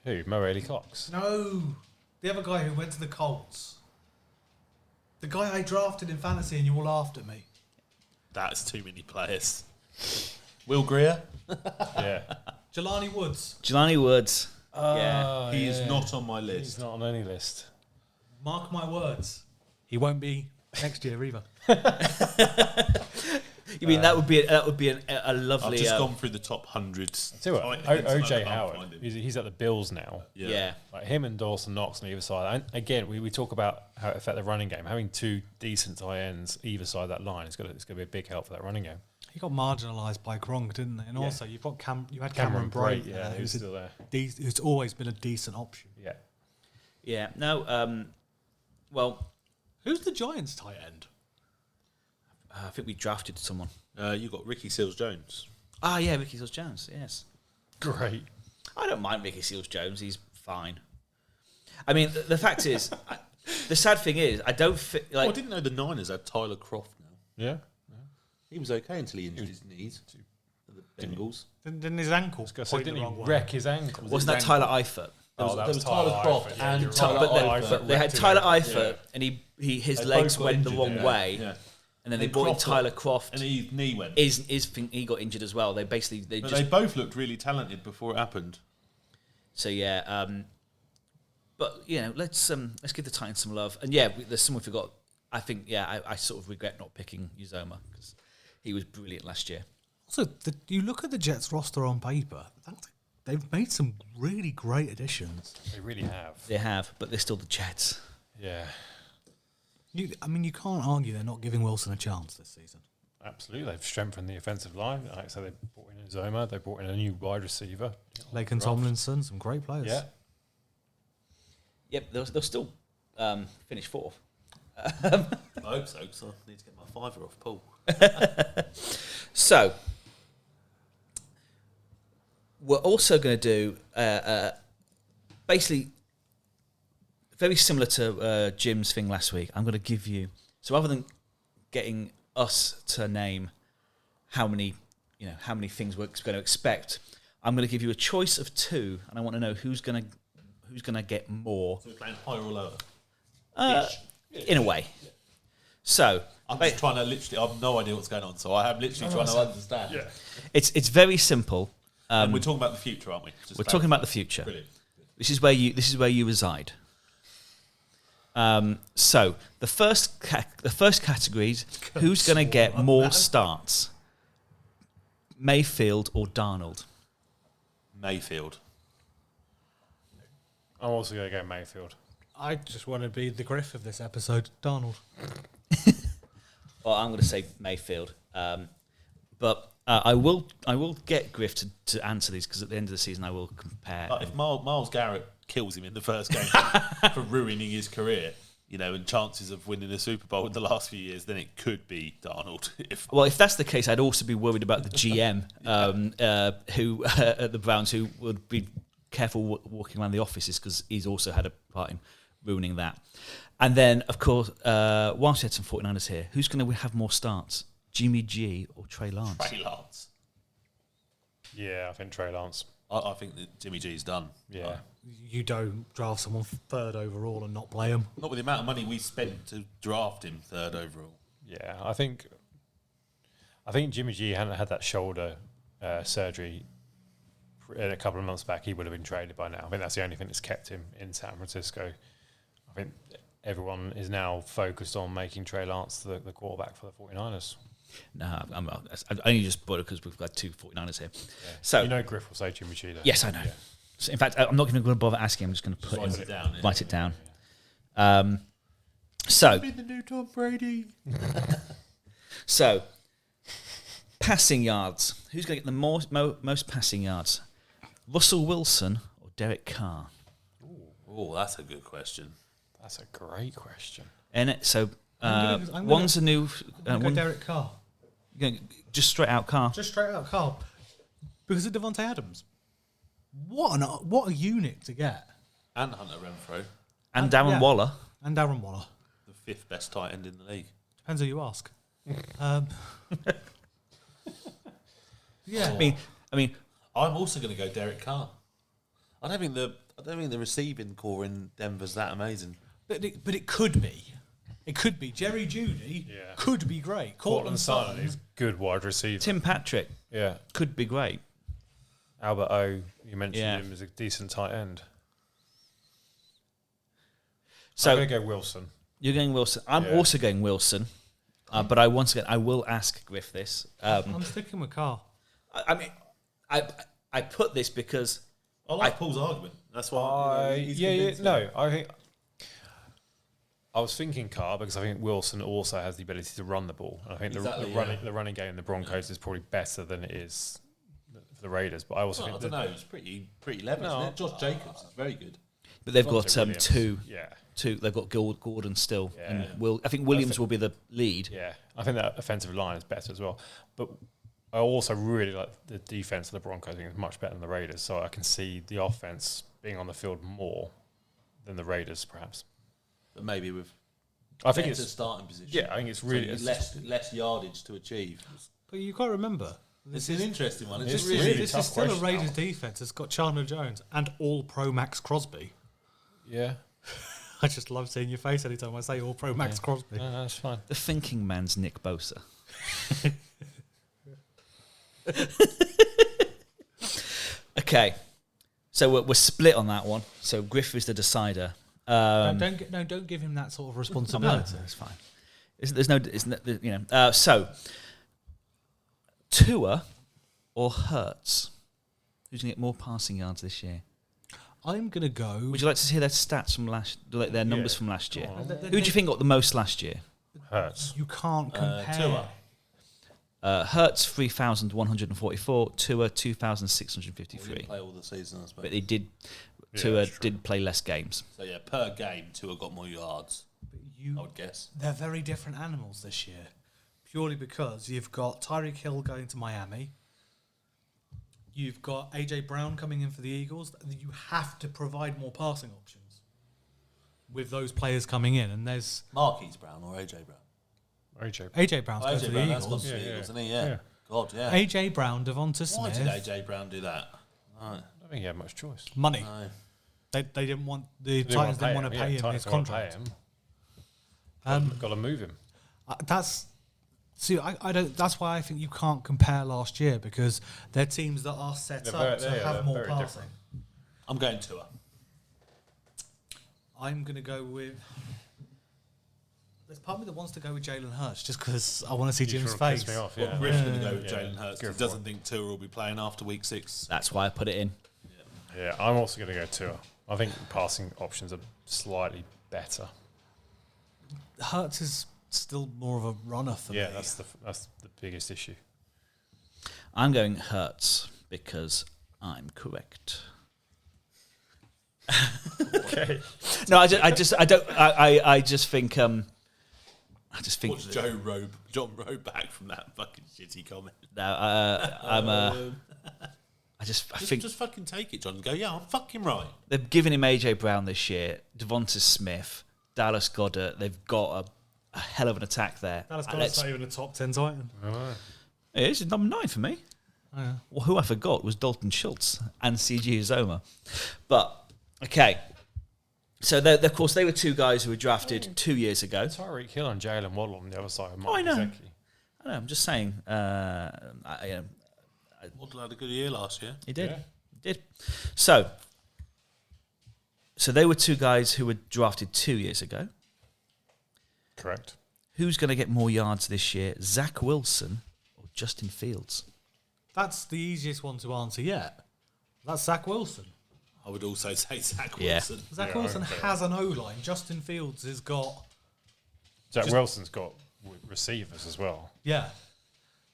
Who? Mo Ailey Cox. No, the other guy who went to the Colts. The guy I drafted in fantasy, and you all laughed at me. That's too many players. Will Greer. Yeah. Jelani Woods. Jelani Woods. Yeah. He is not on my list. He's not on any list. Mark my words. He won't be next year either. You mean that would be a lovely? I've just gone through the top 100. See what? OJ Howard. He's at the Bills now. Yeah. Like him and Dawson Knox on either side. And again, we talk about how it affects the running game. Having two decent tight ends either side of that line is going to be a big help for that running game. He got marginalised by Gronk, didn't they? And also, you've got you had Cameron Cameron Brate, Brate, who's still there. Who's always been a decent option. Yeah. Yeah. No. Well, Who's the Giants' tight end? I think we drafted someone. You got Ricky Seals-Jones. Ah, yeah, Ricky Seals-Jones. Yes. Great. I don't mind Ricky Seals-Jones. He's fine. I mean, the fact is, the sad thing is, I don't like. I didn't know the Niners had Tyler Croft now. Yeah. He was okay until he injured his knees. The Bengals. Didn't his ankle So point didn't the he wrong way? wreck his ankle? Wasn't that Tyler Eifert? There was Tyler Croft Eifert, yeah, and you're Tyler right. But they Eifert. had Tyler Eifert, and his They legs both got went the injured, wrong yeah. way, Yeah. and then they And brought in Croft Tyler got- Croft. And his knee went. He got injured as well. They But just they both looked really talented before it happened. so yeah. But let's give the Titans some love. And yeah, there's someone we forgot. I think I sort of regret not picking Uzoma because he was brilliant last year. Also, you look at the Jets roster on paper, they've made some really great additions. They really have. They have, but they're still the Jets. Yeah. You can't argue they're not giving Wilson a chance this season. Absolutely. They've strengthened the offensive line. Like I said, they brought in Uzoma. They brought in a new wide receiver. Laken Tomlinson, some great players. Yeah. Yep, they'll still finish fourth. I hope so, because I need to get my fiver off Paul. So, we're also going to do basically very similar to Jim's thing last week. I'm going to give you, so rather than getting us to name how many things we're going to expect, I'm going to give you a choice of two, and I want to know who's going to get more. So we're playing higher or lower? In a way. So I'm just trying to literally, I have no idea what's going on, so I am literally trying to understand. Yeah. it's very simple. And we're talking about the future, aren't we? Just We're talking about the future. Brilliant. This is where you reside. So the first category is who's going to get more starts, Mayfield or Darnold? Mayfield. I'm also going to go Mayfield. I just want to be the Griff of this episode, Darnold. Well, I'm going to say Mayfield, but I will get Griff to answer these because at the end of the season I will compare. But if Miles Garrett kills him in the first game for ruining his career, and chances of winning a Super Bowl in the last few years, then it could be Darnold. If that's the case, I'd also be worried about the GM who at the Browns who would be careful walking around the offices because he's also had a part in ruining that. And then, of course, whilst we had some 49ers here, who's going to have more starts, Jimmy G or Trey Lance? Trey Lance. Yeah, I think Trey Lance. I think that Jimmy G's done. Yeah. You don't draft someone third overall and not play him. Not with the amount of money we spent to draft him third overall. Yeah, I think Jimmy G hadn't had that shoulder surgery a couple of months back. He would have been traded by now. I think that's the only thing that's kept him in San Francisco. I think everyone is now focused on making Trey Lance the quarterback for the 49ers. No, I only just brought it because we've got two 49ers here. Yeah. So Griff will say Jimmy G there. yes, I know. Yeah. So in fact, I'm not even going to bother asking. I'm just going to write it down. So Be the new Tom Brady. So, passing yards. Who's going to get the most passing yards? Russell Wilson or Derek Carr? Oh, that's a good question. That's a great question. And so, I'm gonna- one's a new. Derek Carr. Just straight out Carr. Just straight out Carr. Because of Devontae Adams. What a unit to get. And Hunter Renfro, And Darren Waller. And Darren Waller. the fifth best tight end in the league. Depends who you ask. Yeah. I mean, I'm also going to go Derek Carr. I don't think the receiving core in Denver's that amazing. But it could be. It could be. Jerry Jeudy could be great. Cortland Sutton is good wide receiver. Tim Patrick Yeah. could be great. Albert O, you mentioned Yeah. him as a decent tight end. So I'm going to go Wilson. you're going Wilson. I'm Yeah. also going Wilson. But I will ask Griff this. I'm sticking with Carr. I mean, I put this because I like Paul's argument. That's why. He's convinced me. I think I was thinking Carr because I think Wilson also has the ability to run the ball. And I think Exactly, the running game in the Broncos is probably better than it is for the Raiders. But I also Well, I think don't know. It's pretty level, No. isn't it? Josh Jacobs is very good. but they've got Devontae Williams. two. Yeah. They've got Gordon still, Yeah. and I think Williams will be the lead. Yeah, I think that offensive line is better as well. But I also really like the defense of the Broncos. I think it's much better than the Raiders. So I can see the offense being on the field more than the Raiders, perhaps. But maybe with I think better it's starting position. yeah. I think it's really less yardage to achieve. But you've got to remember, It's an interesting one. It's It's just really really this tough is still a question Raiders now. defense. It's got Chandler Jones and all pro Max Crosby. yeah. I just love seeing your face anytime I say all pro Max Crosby. No, that's fine. The thinking man's Nick Bosa. Okay, so we're split on that one. So Griff is the decider. Don't give him that sort of No, responsibility. that's fine. So Tua or Hurts? Who's going to get more passing yards this year? I'm going to go. Would you like to hear their stats from their numbers Yeah, from last year? go on. Who do you think got the most last year? Hurts. You can't compare. Tua. Hertz 3,144, Tua 2,653. Didn't play all the season, I suppose. But they did. Yeah, Tua that's true. did play less games. So yeah, per game, Tua got more yards. I would guess. They're very different animals this year, purely because you've got Tyreek Hill going to Miami. You've got AJ Brown coming in for the Eagles. You have to provide more passing options with those players coming in, and there's Marquise Brown or AJ Brown. AJ Brown's going to AJ the Brown, that's gone Eagles. to the Yeah, Eagles, yeah. isn't he? Yeah. Yeah. God, yeah. AJ Brown, Devonta Why Smith. did AJ Brown do that? Right. I don't think he had much choice. Money. No. They didn't want the Titans didn't want to pay him his contract. Got to move him. I don't. That's why I think you can't compare last year because they're teams that are set They're up very- to yeah, have they're more very passing. different. I'm going Tua. I'm going to go with. There's part of me that wants to go with Jalen Hurts just because I want to see You Jim's sure piss face. me off, Well, yeah. Griff's going to go with Yeah. Jalen Hurts. Go He for doesn't it. think Tua will be playing after week 6. That's why I put it in. Yeah, I'm also going to go Tua. I think passing options are slightly better. Hurts is still more of a runner for me. Yeah, that's the biggest issue. I'm going Hertz because I'm correct. Okay. No, I just think. I just think. What's John Rowe back from that fucking shitty comment? No, I think Just fucking take it, John, and go, yeah, I'm fucking right. they've given him AJ Brown this year, Devonta Smith, Dallas Goedert. They've got a hell of an attack there. Dallas And Goedert's not even a top 10 Titan. it is number 9 for me. Oh, yeah. Well, who I forgot was Dalton Schultz and CG Uzoma. But okay, so of course they were two guys who were drafted 2 years ago. Tyreek Hill and Jalen Waddle on the other side of Mike I know. Gesicki. I know, I'm just saying. Waddle had a good year last year. He did. Yeah. He did. So they were two guys who were drafted 2 years ago. Correct. Who's going to get more yards this year, Zach Wilson or Justin Fields? That's the easiest one to answer yet. That's Zach Wilson. I would also say Zach Yeah. Wilson. Zach Yeah, Wilson okay. has an O-line. Justin Fields has got... Jack Wilson's got receivers as well. Yeah.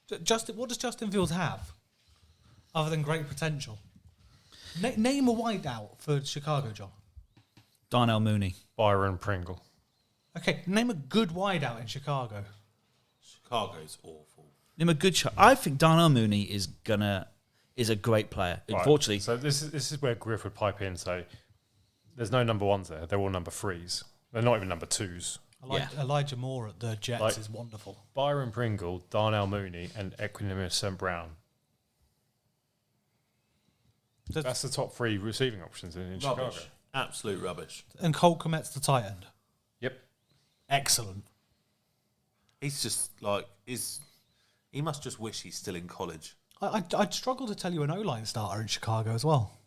What does Justin Fields have other than great potential? Name a wideout for Chicago, John. Darnell Mooney. Byron Pringle. Okay, name a good wideout in Chicago. Chicago's awful. Name a good shot. I think Darnell Mooney is a great player. Right, Unfortunately, so this is where Griff would pipe in. So there's no number ones there. They're all number 3s. They're not even number 2s. Elijah Moore at the Jets Like- is wonderful. Byron Pringle, Darnell Mooney, and Equanimous St. Brown. That's the top 3 receiving options in Chicago. Rubbish. Absolute rubbish. And Cole Kmet's the tight end. Yep. Excellent. He's just like, he must just wish he's still in college. I'd struggle to tell you an O-line starter in Chicago as well.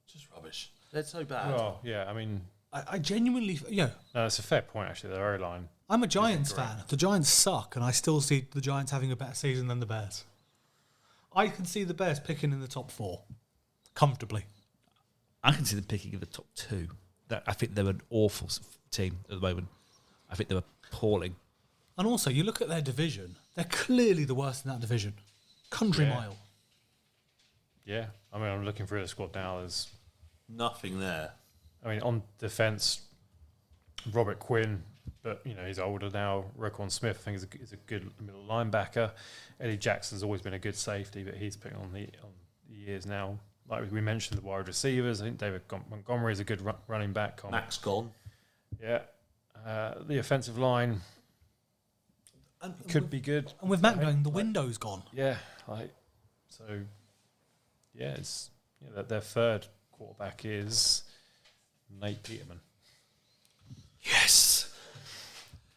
Just rubbish. They're so bad. Well, yeah, I mean, I genuinely, no, that's a fair point, actually, their O-line. I'm a Giants fan. The Giants suck, and I still see the Giants having a better season than the Bears. I can see the Bears picking in the top 4 comfortably. I can see them picking in the top 2. I think they're an awful team at the moment. I think they're appalling. And also, you look at their division, they're clearly the worst in that division. Country Yeah. mile. Yeah, I mean, I'm looking through the squad now. There's, Nothing there. I mean, on defence, Robert Quinn, but, you know, he's older now. Raekwon Smith, I think, is a good middle linebacker. Eddie Jackson's always been a good safety, but he's putting on the years now. Like we mentioned, the wide receivers. I think David Montgomery is a good running back. Max gone. Yeah. The offensive line could be good. And with Matt going, the window's gone. Yeah. It's their third quarterback is Nate Peterman. Yes.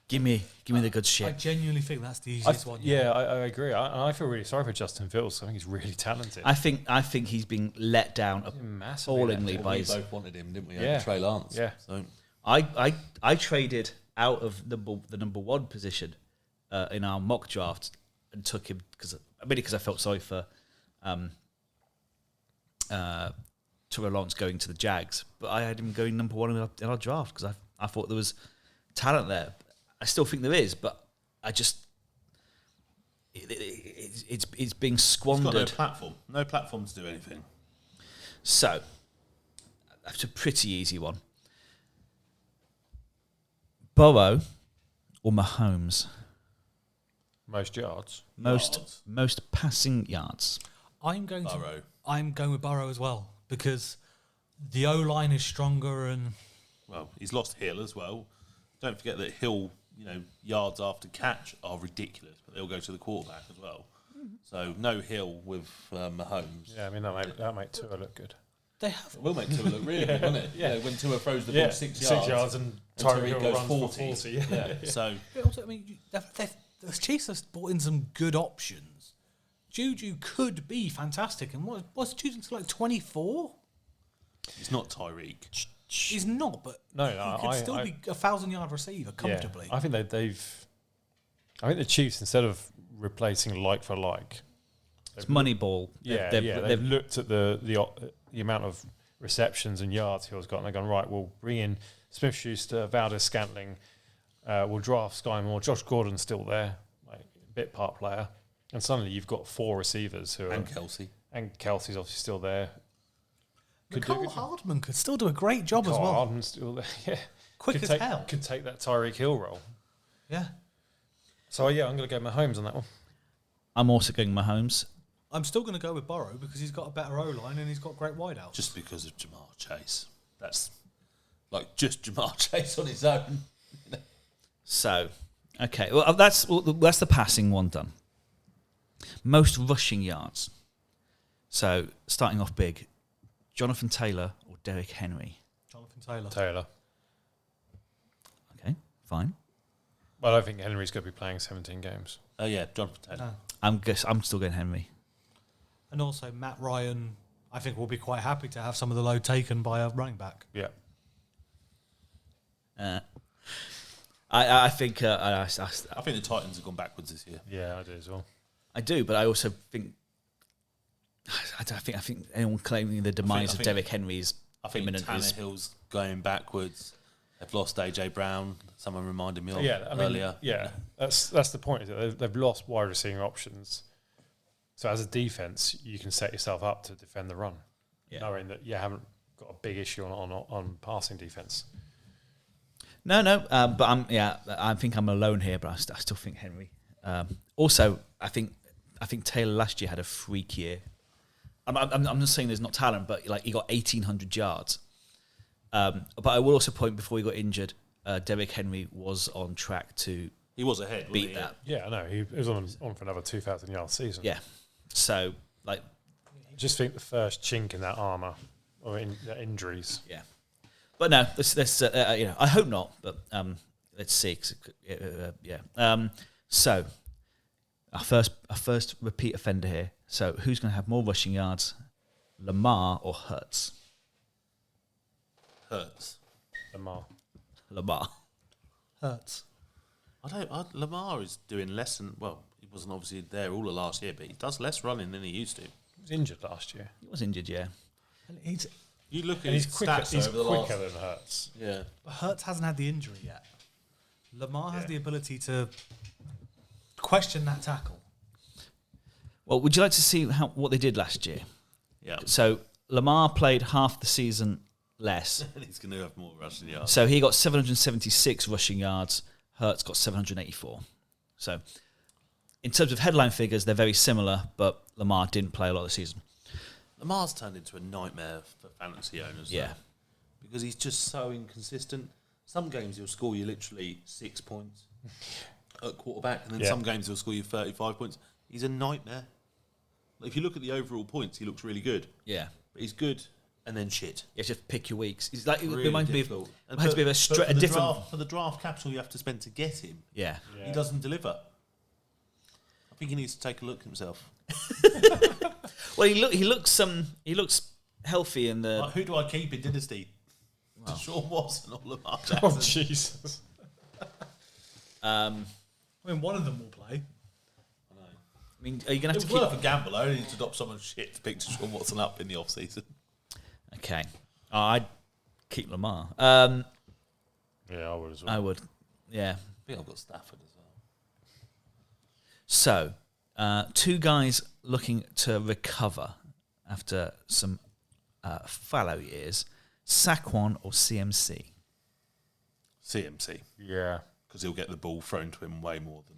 Give me the good I shit. genuinely think that's the easiest one. I agree. I feel really sorry for Justin Fields. I think he's really talented. I think he's been let down Massively appallingly let by We his. both wanted him, didn't we? Yeah. Over Trey Lance. Yeah. So I traded out of the number 1 position in our mock draft and took him because I felt sorry for Trevor Lawrence going to the Jags, but I had him going number 1 in our draft because I thought there was talent there. I still think there is, but I just it's being squandered. he's got no platform to do anything. So that's a pretty easy one. Burrow or Mahomes? Most yards. Most passing yards. I'm going Burrow. I'm going with Burrow as well because the O-line is stronger and Well, he's lost Hill as well. Don't forget that Hill, yards after catch are ridiculous, but they'll go to the quarterback as well. So no Hill with Mahomes. Yeah, I mean that make Tua look good. they have. It will make Tua look really good, won't it? Yeah. When Tua throws the ball 6 yards, and Tyreek Tyreek goes runs 40. for 40. Yeah. Yeah. So But also, I mean, the Chiefs have brought in some good options. Juju could be fantastic, and what's Juju to like 24? he's not Tyreek. He's not, but No, he could still be a 1,000-yard receiver comfortably. Yeah, I think I think the Chiefs, instead of replacing like for like, It's Moneyball. They've looked at the amount of receptions and yards Hill's got, and they've gone, right, we'll bring in Smith-Schuster, Valdez-Scantling, we'll draft Sky Moore, Josh Gordon's still there, like bit part player, and suddenly you've got 4 receivers who And are... Kelsey. And Kelsey's obviously still there. Cole Hardman could still do a great job as Cole well. Hardman's still there, yeah. Quick as hell. Could take that Tyreek Hill role. Yeah. So, yeah, I'm going to go Mahomes on that one. I'm also going Mahomes. I'm still going to go with Burrow because he's got a better O-line and he's got great wideouts. Just because of Jamar Chase. That's like just Jamar Chase on his own. So, okay, well that's the passing one done. Most rushing yards. So starting off big, Jonathan Taylor or Derrick Henry. Jonathan Taylor. Taylor. Okay, fine. I don't think Henry's going to be playing 17 games. Oh yeah, Jonathan Taylor. No. I'm still going Henry. And also Matt Ryan, I think, will be quite happy to have some of the load taken by a running back. Yeah. I think I think the Titans have gone backwards this year. Yeah, I do as well. I do, but I also think I think anyone claiming the demise of Derrick Henry is I think imminent. Tannehill's going backwards. They've lost AJ Brown. Someone reminded me of earlier. earlier. That's the point. Is that they've lost wide receiving options. So as a defense, you can set yourself up to defend the run, knowing that you haven't got a big issue on passing defense. No, but I think I'm alone here, but I still think Henry. Also, I think Taylor last year had a freak year. I'm not saying there's not talent, but like he got 1,800 yards. But I will also point before he got injured, Derrick Henry was on track to He was ahead. beat that. Yeah, I know. He was on for another 2,000 yard season. Yeah, so like Just think the first chink in that armour or in the injuries. yeah, but no, let's I hope not, but let's see. So our first repeat offender here. So who's going to have more rushing yards, Lamar or Hurts? Hurts. Lamar. Hurts. Lamar is doing less than, well, he wasn't obviously there all of last year, but he does less running than he used to. He was injured last year. He was injured, yeah. And You look at And his he's quicker, stats he's over the quicker last... than Hurts. Yeah. But Hurts hasn't had the injury yet. Lamar has Yeah. the ability to question that tackle. Well, would you like to see what they did last year? Yeah. So Lamar played half the season less. And he's going to have more rushing yards. So he got 776 rushing yards. Hurts got 784. So in terms of headline figures, they're very similar, but Lamar didn't play a lot of the season. Lamar's turned into a nightmare for fantasy owners. Yeah. Though, because he's just so inconsistent. Some games he'll score you literally 6 points at quarterback, and then some games he'll score you 35 points. He's a nightmare. If you look at the overall points, he looks really good. Yeah. But he's good and then shit. You just pick your weeks. It's like, Really it reminds me difficult. of a different... For the draft capital you have to spend to get him, Yeah. he doesn't deliver. I think he needs to take a look at himself. Well, he looks healthy in the... Like, who do I keep in Dynasty? Deshaun Watson or Lamar Jackson? Oh, Jesus. I mean, one of them will play. I mean, are you going to have It's to keep... worth a gamble. I only need to adopt someone's shit to pick Deshaun Watson up in the off season. Okay. Oh, I'd keep Lamar. Yeah, I would as well. I would. Yeah. I think I've got Stafford as well. So, two guys looking to recover after some fallow years. Saquon or CMC? CMC, Yeah. because he'll get the ball thrown to him way more than.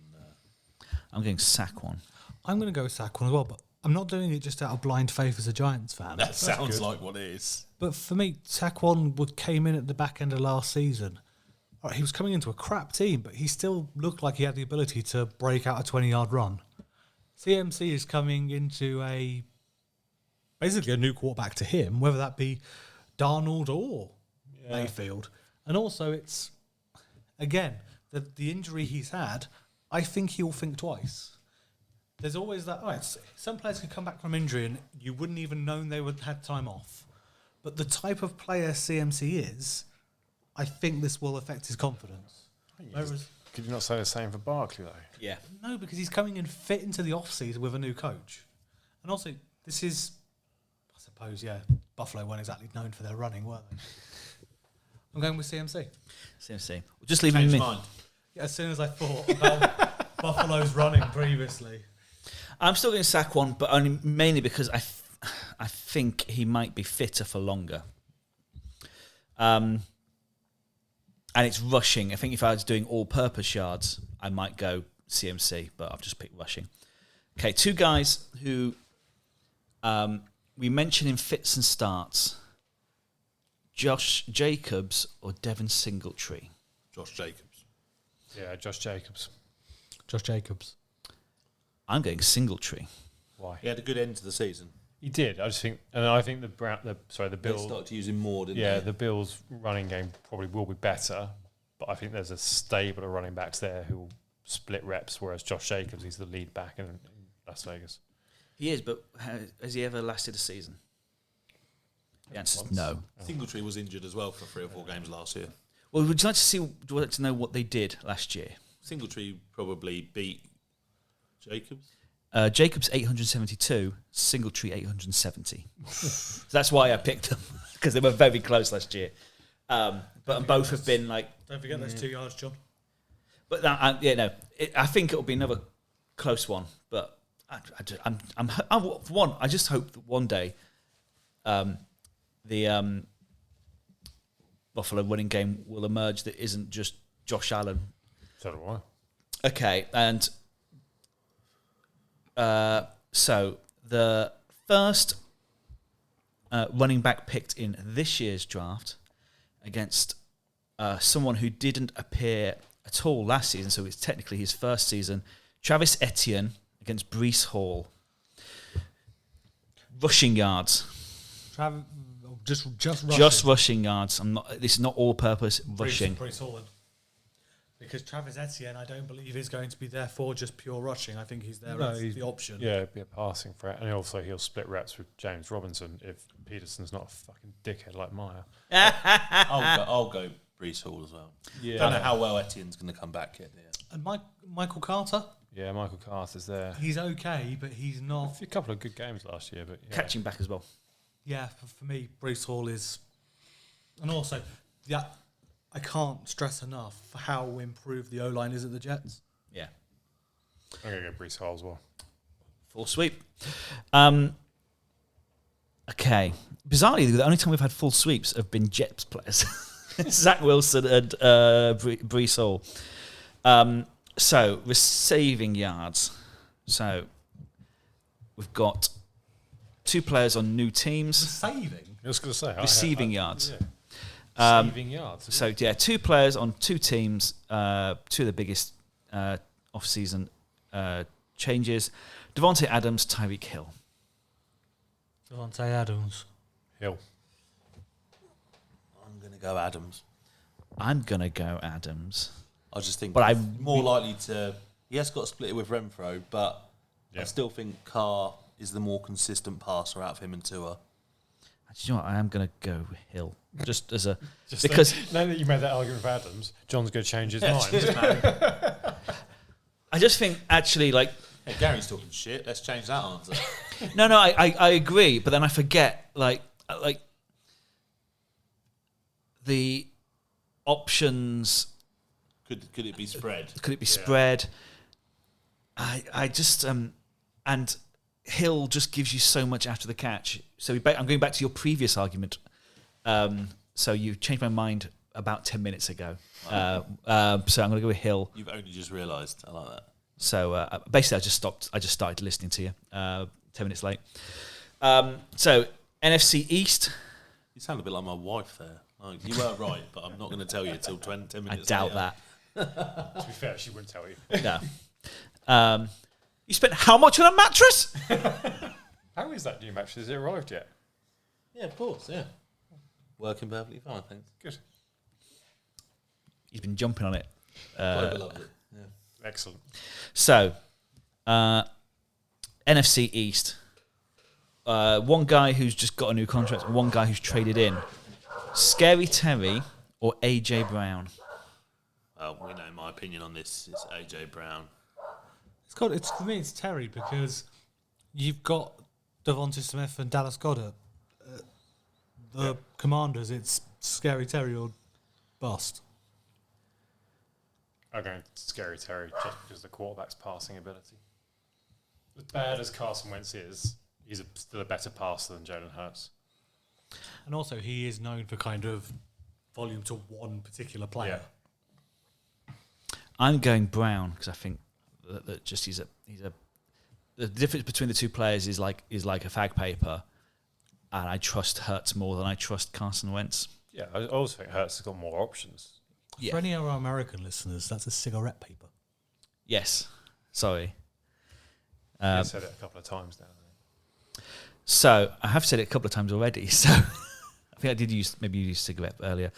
I'm going Saquon. I'm going to go with Saquon as well, but I'm not doing it just out of blind faith as a Giants fan. That sounds like what it is. But for me, Saquon came in at the back end of last season. All right, he was coming into a crap team, but he still looked like he had the ability to break out a 20-yard run. CMC is coming into basically a new quarterback to him, whether that be Darnold or Mayfield. And also, it's, again, the injury he's had, I think he'll think twice. There's always that, some players can come back from injury and you wouldn't even known they would had time off. But the type of player CMC is, I think this will affect his confidence. Could you not say the same for Barkley, though? Yeah. No, because he's coming in fit into the off-season with a new coach. And also, this is, I suppose, Buffalo weren't exactly known for their running, were they? I'm going with CMC. CMC. Just leaving Change me. mind. Yeah, as soon as I thought about Buffalo's running previously. I'm still going Saquon, but only mainly because I think he might be fitter for longer. And it's rushing. I think if I was doing all-purpose yards, I might go CMC, but I've just picked rushing. Okay, two guys who we mentioned in fits and starts. Josh Jacobs or Devin Singletary? Josh Jacobs. Yeah, Josh Jacobs. Josh Jacobs. I'm going Singletary. Why? He had a good end to the season. He did. I just think, and I think the They Bills. started to use him more, didn't Yeah, they? the Bills' running game probably will be better, but I think there's a stable of running backs there who will split reps, whereas Josh Jacobs, he's the lead back in Las Vegas. He is, but has he ever lasted a season? The answer is Once. no. Singletary was injured as well for 3 or 4 games last year. Well, would you like to know what they did last year? Singletary probably beat Jacobs. Jacobs 872, Singletary 870. So that's why I picked them, because they were very close last year. But both have been like. Don't forget those 2 yards, John. But I think it'll be another close one. But I just hope that one day, the Buffalo running game will emerge that isn't just Josh Allen. So do I. Okay, and so the first running back picked in this year's draft against someone who didn't appear at all last season, so it's technically his first season, Travis Etienne against Breece Hall. Rushing yards. Just rushing. Just rushing yards. This is not all-purpose rushing. Breece Hall. Because Travis Etienne, I don't believe is going to be there for just pure rushing. I think he's there No, as he's- the option. Yeah, be a passing threat, and also he'll split reps with James Robinson if Peterson's not a fucking dickhead like Meyer. I'll go Brees Hall as well. Yeah. Don't know how well Etienne's going to come back yet. And Michael Carter, Yeah, Michael Carter's there. he's okay, but he's not. A couple of good games last year, but yeah. Catching back as well. Yeah, for me, Bruce Hall is. And also, yeah, I can't stress enough how improved the O-line is at the Jets. Yeah. I'm going to go Brees Hall as well. Full sweep. Okay. Bizarrely, the only time we've had full sweeps have been Jets players. Zach Wilson and Brees Hall. So, receiving yards. So, we've got 2 players on new teams. Saving. I was going to say Receiving yards. Yeah. Receiving yards. So, yeah, 2 players on 2 teams. 2 of the biggest off-season changes. Devontae Adams, Tyreek Hill. Devontae Adams. Hill. I'm going to go Adams. I'm going to go Adams. I just think But he's more likely to... He has got to split it with Renfro, but I still think Carr is the more consistent passer out of him and Tua. Actually, you know what? I am going to go Hill. Just as a... Just because now that you made that argument for Adams, John's going to change his mind. I just think, actually, like... Hey, Gary's talking shit. Let's change that answer. No, I agree, but then I forget, like the options. Could it be spread? Could it be spread? I just and Hill just gives you so much after the catch. So I'm going back to your previous argument. So you changed my mind about 10 minutes ago. So I'm going to go with Hill. You've only just realised. I like that. So basically, I just started listening to you 10 minutes late. So NFC East. You sound a bit like my wife there. Like, you were right, but I'm not going to tell you until 10 I minutes doubt later. that. To be fair, she wouldn't tell you. No. You spent how much on a mattress? How is that new match? Has it arrived yet? Yeah, of course, yeah. Working perfectly fine, thanks. Good. He's been jumping on it. Global loved it. Yeah. Excellent. So, NFC East. One guy who's just got a new contract, and one guy who's traded in. Scary Terry or AJ Brown? Well, we know my opinion on this is AJ Brown. It's for me. It's Terry because you've got Devontae Smith and Dallas Goedert. The Commanders. It's Scary Terry or bust. I'm going Scary Terry just because of the quarterback's passing ability. As bad as Carson Wentz is, he's still a better passer than Jalen Hurts. And also, he is known for kind of volume to one particular player. I'm going Brown because I think that just he's a the difference between the 2 players is like a fag paper, and I trust Hurts more than I trust Carson Wentz. Yeah, I also think Hurts has got more options. Yeah. For any of our American listeners, that's a cigarette paper. Yes. Sorry. I've said it a couple of times now. So I have said it a couple of times already. So I think I did use cigarette earlier.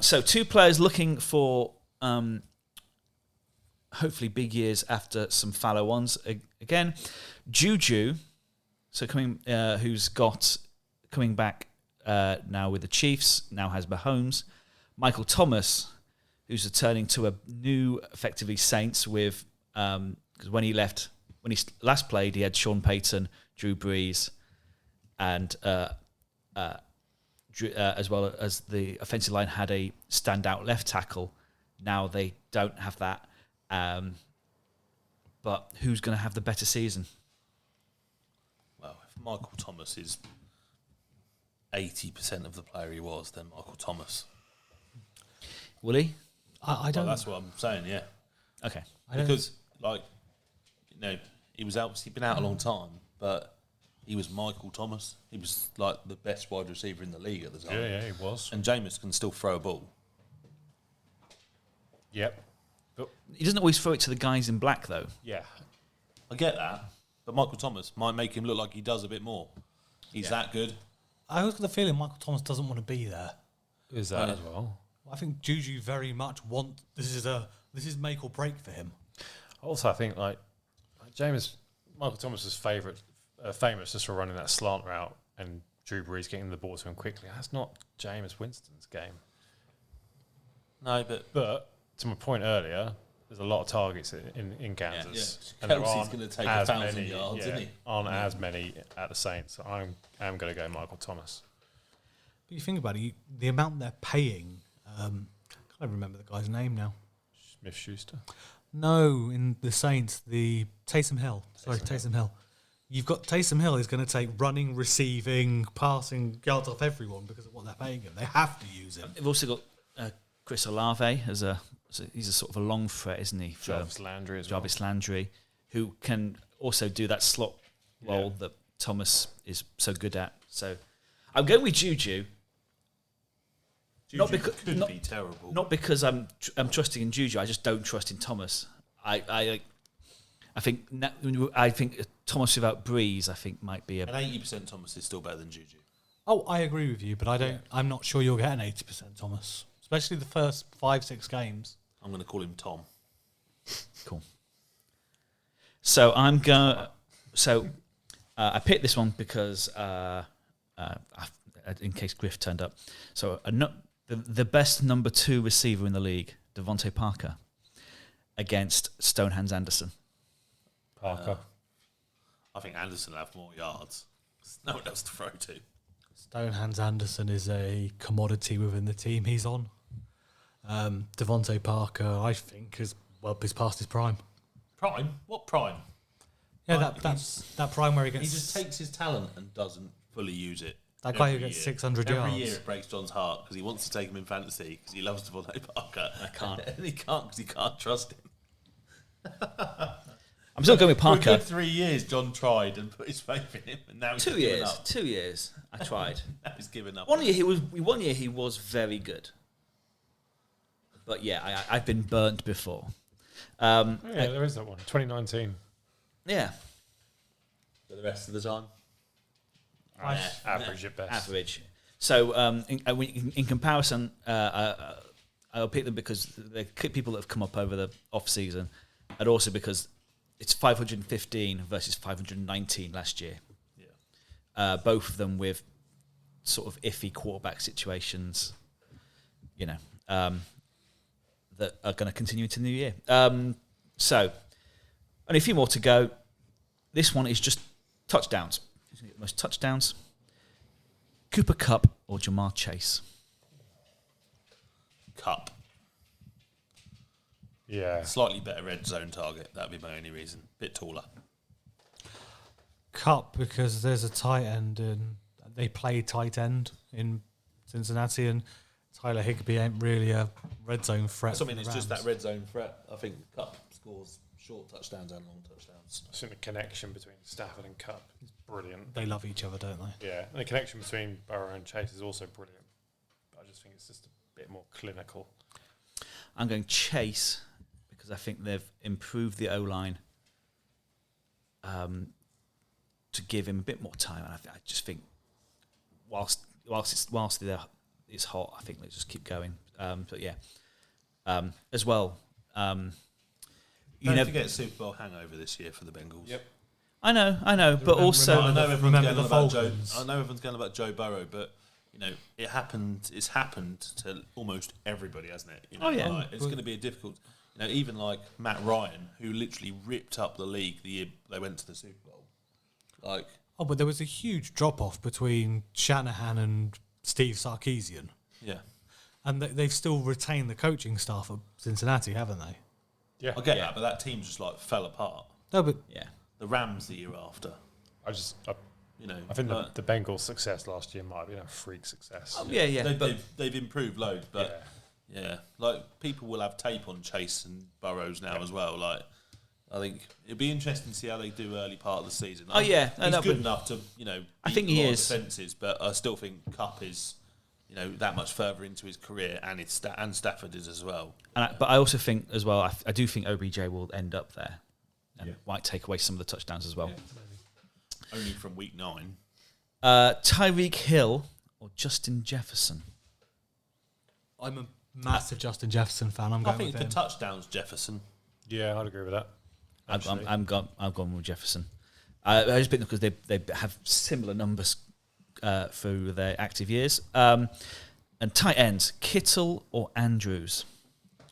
So 2 players looking for hopefully big years after some fallow ones again. Juju, so who's coming back now with the Chiefs, now has Mahomes. Michael Thomas, who's returning to a new, effectively Saints with because when he last played, he had Sean Payton, Drew Brees, and as well as the offensive line had a standout left tackle. Now they don't have that. But who's going to have the better season? Well, if Michael Thomas is 80% of the player he was, then Michael Thomas. Will he? I don't. Well, that's what I'm saying, yeah. Okay. Because, he was obviously been out a long time, but he was Michael Thomas. He was like the best wide receiver in the league at the time. Yeah, he was. And Jameis can still throw a ball. Yep. But He doesn't always throw it to the guys in black, though. yeah, I get that, but Michael Thomas might make him look like he does a bit more. He's that good. I always get the feeling Michael Thomas doesn't want to be there. is that as well? I think Juju very much this This is make or break for him. Also, I think like Michael Thomas was famous just for running that slant route and Drew Brees getting the ball to him quickly. That's not Jameis Winston's game. No, But to my point earlier, there's a lot of targets in Kansas. Yeah. Kelsey's going to take 1,000 yards, isn't he? Aren't as many at the Saints. So I am going to go Michael Thomas. But you think about it, the amount they're paying. I can't remember the guy's name now. Smith-Schuster. No, in the Saints, the Taysom Hill. Taysom Hill. You've got Taysom Hill is going to take running, receiving, passing yards off everyone because of what they're paying him. They have to use him. They've also got Chris Olave he's a sort of a long threat, isn't he? Jarvis Landry as well. Jarvis Landry, who can also do that slot role that Thomas is so good at. So I'm going with Juju. Juju could be terrible. Not because I'm trusting in Juju. I just don't trust in Thomas. I think Thomas without Breeze, I think might be an 80% Thomas is still better than Juju. Oh, I agree with you, but I'm not sure you'll get an 80% Thomas, especially the first 5-6 games. I'm going to call him Tom. Cool. So I'm going. So I picked this one because in case Griff turned up. So the best number 2 receiver in the league, Devontae Parker, against Stonehands Anderson. Parker. I think Anderson will have more yards. No one else to throw to. Stonehands Anderson is a commodity within the team he's on. Devontae Parker, I think, is past his prime. Prime? What prime? Yeah, that prime where he gets... He just takes his talent and doesn't fully use it. That guy who gets 600 yards. Every year it breaks John's heart because he wants to take him in fantasy because he loves Devontae Parker. I can't. And he can't because he can't trust him. I'm still going with Parker. For a good 3 years, John tried and put his faith in him, and now he's given up. 2 years. I tried. Now he's given up. 1 year he was very good. But yeah, I've been burnt before. There is that one. 2019. Yeah. For the rest of the time, Average at best. Average. So in comparison, I'll pick them because they're people that have come up over the off season, and also because it's 515 versus 519 last year. Yeah. Both of them with sort of iffy quarterback situations, that are going to continue into the new year. So only a few more to go. This one is just touchdowns. Most touchdowns. Cooper Kupp or Jamar Chase? Cup. Yeah. Slightly better red zone target. That'd be my only reason. Bit taller. Cup, because there's a tight end and they play tight end in Cincinnati, and Tyler Higbee ain't really a red zone threat. It's just that red zone threat. I think Cup scores short touchdowns and long touchdowns. I think the connection between Stafford and Kupp is brilliant. They love each other, don't they? Yeah, and the connection between Burrow and Chase is also brilliant. But I just think it's just a bit more clinical. I'm going Chase because I think they've improved the O-line to give him a bit more time. And I just think whilst it's hot, I think let's just keep going. But yeah, as well. Don't forget Super Bowl hangover this year for the Bengals. Yep. I know, but also I know everyone's Falcons. going about Joe Burrow, but it's happened to almost everybody, hasn't it? Oh, yeah. Like, it's going to be a difficult. Even like Matt Ryan, who literally ripped up the league the year they went to the Super Bowl. But there was a huge drop off between Shanahan and Steve Sarkisian. Yeah. And they've still retained the coaching staff at Cincinnati, haven't they? Yeah. I get that, but that team just fell apart. No, but yeah, The Rams the year after. I think the Bengals' success last year might have been a freak success. They've improved loads, but people will have tape on Chase and Burrows now as well. I think it'd be interesting to see how they do early part of the season. He's good enough to I think beat he a lot is. of defences, but I still think Kupp is that much further into his career, and and Stafford is as well. But I also think as well, I do think OBJ will end up there, and might take away some of the touchdowns as well. Yeah, only from week 9. Tyreek Hill or Justin Jefferson? I'm a Massive Justin Jefferson fan. I'm I going think with for him. touchdowns, Jefferson. Yeah, I'd agree with that. I've gone with Jefferson. I just picked them because they have similar numbers through their active years. And tight ends, Kittle or Andrews?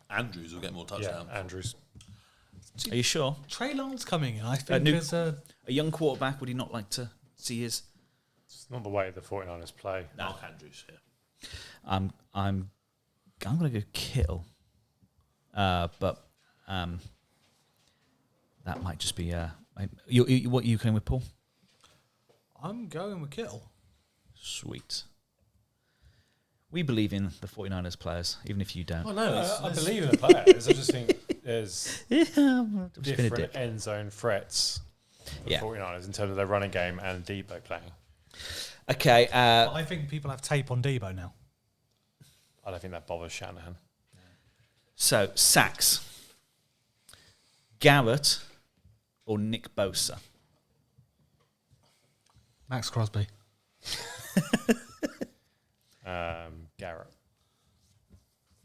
Andrews will get more touchdowns. Yeah, Andrews. Are you sure? Trey Lance coming in. I think new- there's a... A young quarterback, would he not like to see his... It's not the way the 49ers play. Mark Andrews, yeah. I'm going to go Kittle. But that might just be... what are you going with, Paul? I'm going with Kittle. Sweet. We believe in the 49ers players, even if you don't. Oh, no. I believe in the players. I just think there's Yeah, I've been a different dick. end zone threats for Yeah. 49ers in terms of their running game and Debo playing. Okay. But I think people have tape on Debo now. I don't think that bothers Shanahan. So, sacks. Garrett or Nick Bosa? Max Crosby. Garrett.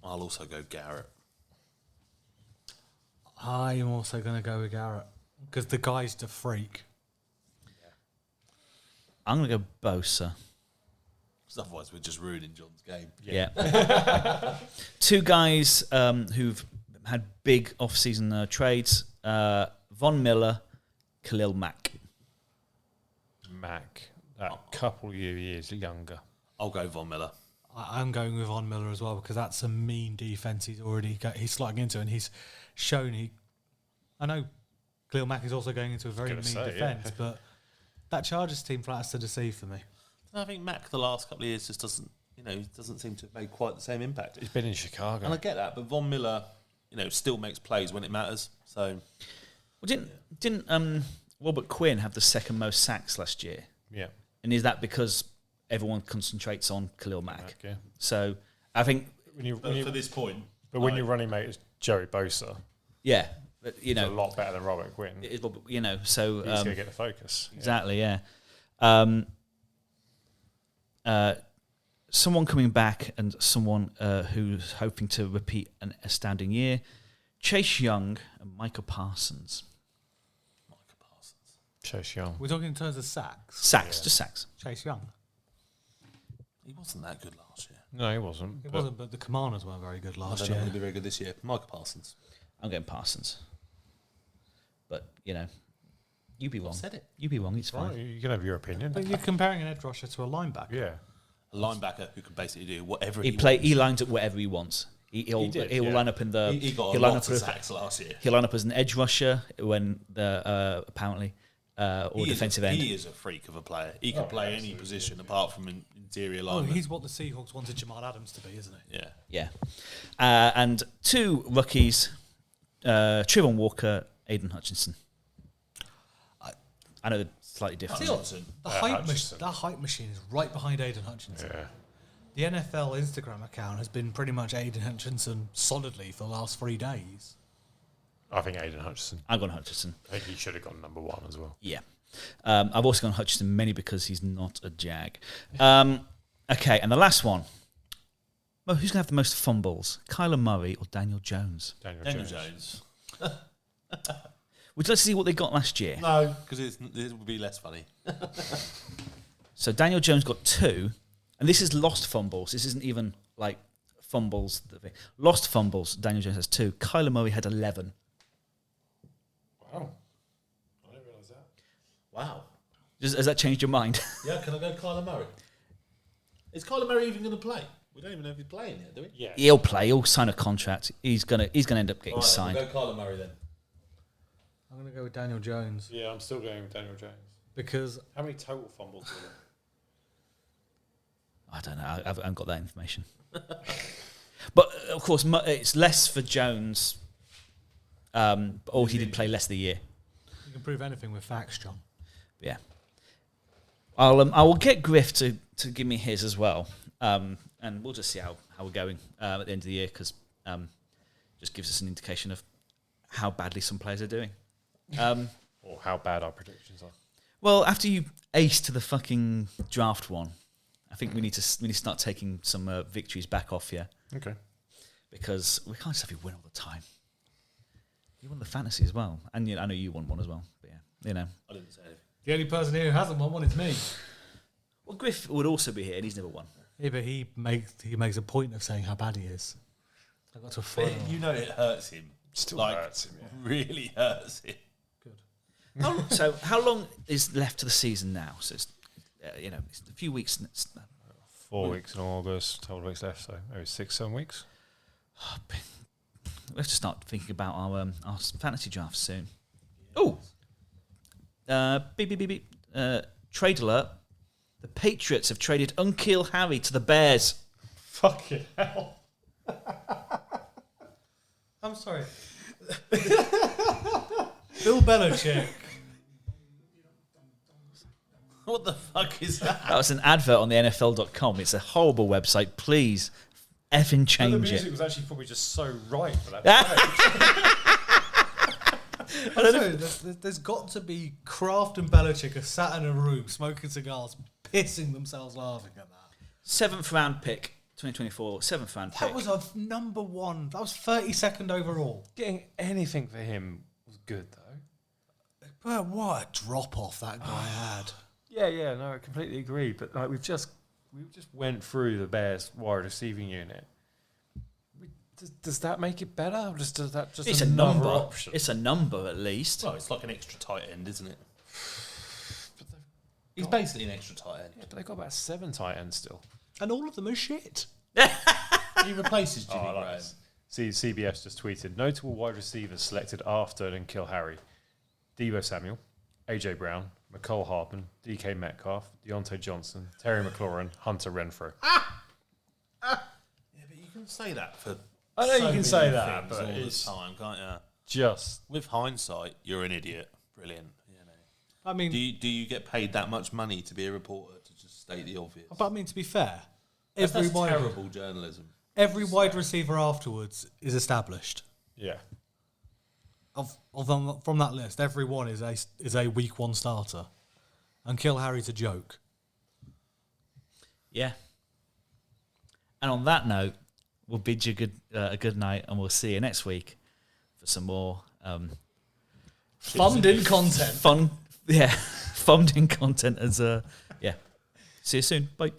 I'll also go Garrett. I'm also going to go with Garrett because the guy's the freak. I'm going to go Bosa. Because otherwise we're just ruining John's game. Yeah. Two guys who've had big off-season trades. Von Miller, Khalil Mack. Mac, that couple of years younger. I'll go Von Miller. I'm going with Von Miller as well because that's a mean defense he's slotting into, and he's shown he. I know Khalil Mack is also going into a very mean defense, but that Chargers team flat has to deceive for me. I think Mack the last couple of years just doesn't seem to have made quite the same impact. He's been in Chicago. And I get that, but Von Miller, still makes plays when it matters. So Well, didn't Robert Quinn have the second most sacks last year? Yeah. And is that because everyone concentrates on Khalil Mack? Yeah. So I think, for this point, when your running mate is Joey Bosa, yeah, but, he's a lot better than Robert Quinn. it is, so He's going to get the focus. exactly, yeah. Someone coming back and someone who's hoping to repeat an astounding year. Chase Young and Micah Parsons. Chase Young. We're talking in terms of sacks. Sacks, just sacks. Chase Young. he wasn't that good last year. No, he wasn't. It wasn't, but the Commanders weren't very good I last don't know year. if he'll be very good this year. Micah Parsons. I'm going Parsons. But, you be wrong. said it. You be wrong, it's Right, fine. you can have your opinion. But you're comparing an edge rusher to a linebacker. Yeah. A linebacker who can basically do whatever He lines up whatever he wants. He'll line up in the... He got a he'll line lot up of sacks last year. He'll line up as an edge rusher when the apparently or defensive end. He is a freak of a player. He can play any position apart from an interior Oh, lineman. he's what the Seahawks wanted Jamal Adams to be, isn't he? Yeah. Yeah. And two rookies, Trevon Walker, Aiden Hutchinson. I know they're slightly different. Hutchinson. The Hutchinson. hype machine is right behind Aiden Hutchinson. Yeah. The NFL Instagram account has been pretty much Aiden Hutchinson solidly for the last 3 days. I think Aiden Hutchinson. I've gone Hutchinson. I think he should have gone number 1 as well. Yeah. I've also gone Hutchinson mainly because he's not a Jag. Okay, and the last one. Well, who's going to have the most fumbles? Kyler Murray or Daniel Jones? Daniel Jones. Would you like to see what they got last year? No, because it would be less funny. So Daniel Jones got 2, and this is lost fumbles. This isn't even like fumbles. Lost fumbles, Daniel Jones has 2. Kyler Murray had 11. Wow. I didn't realise that. Wow. Has that changed your mind? Yeah, can I go Kyler Murray? Is Kyler Murray even going to play? We don't even know if he's playing yet, do we? Yeah. He'll play. He'll sign a contract. He's gonna end up getting signed. We'll go Kyler Murray then. I'm going to go with Daniel Jones Yeah, I'm still going with Daniel Jones. because How many total fumbles were there? I don't know. I haven't got that information. But of course, it's less for Jones. Or he did play less of the year. you can prove anything with facts, John. Yeah. I will get Griff to give me his as well, and we'll just see how we're going at the end of the year because just gives us an indication of how badly some players are doing. Or how bad our predictions are. Well, after you ace to the fucking draft one, I think we need to start taking some victories back off you. Okay. because we can't just have you win all the time. You won the fantasy as well, and I know you won one as well. But yeah, I didn't say anything. The only person here who hasn't won one is me. Well, Griff would also be here, and he's never won. Yeah, but he makes a point of saying how bad he is. I got to follow. You know it hurts him. Still like, hurts him, really hurts him. Good. So how long is left to the season now? So it's it's a few weeks. 4 weeks in August, 12 weeks left, so maybe 6-7 weeks. We have to start thinking about our fantasy drafts soon. Oh, beep, beep, beep, beep. Trade alert. The Patriots have traded Unkill Harry to the Bears. Fucking hell. I'm sorry. Bill Belichick. What the fuck is that? That was an advert on the NFL.com. It's a horrible website. Please effing The change music it. was actually probably just so right for that. There's got to be Kraft and Belichick are sat in a room smoking cigars, pissing themselves laughing at that. 7th round pick, 2024. 7th round pick. That was a number one. That was 32nd overall. Getting anything for him was good, though. But what a drop off that guy had. Yeah, no, I completely agree. But like we just went through the Bears wide receiving unit. Does that make it better? Or does that just It's a another number. option? It's a number at least. Well, it's like an extra tight end, isn't it? But He's basically an extra tight end. yeah, but they've got about 7 tight ends still. And all of them are shit. He replaces Jimmy I like Graham. this. See, CBS just tweeted notable wide receivers selected after N'Keal Harry: Deebo Samuel, AJ Brown, McCole Hardman, DK Metcalf, Deontay Johnson, Terry McLaurin, Hunter Renfrow. Yeah, but you can say that for. I know you can many say that, things but all it's the time, can't you? just With hindsight, you're an idiot. Brilliant. I mean, Do you get paid that much money to be a reporter to just state the obvious? but I mean, to be fair, That's every terrible journalism. wide receiver afterwards is established. yeah. From that list, every one is a week one starter. And Kill Harry's a joke. Yeah. And on that note, we'll bid you a good night, and we'll see you next week for some more Funding content. funding content. See you soon. Bye.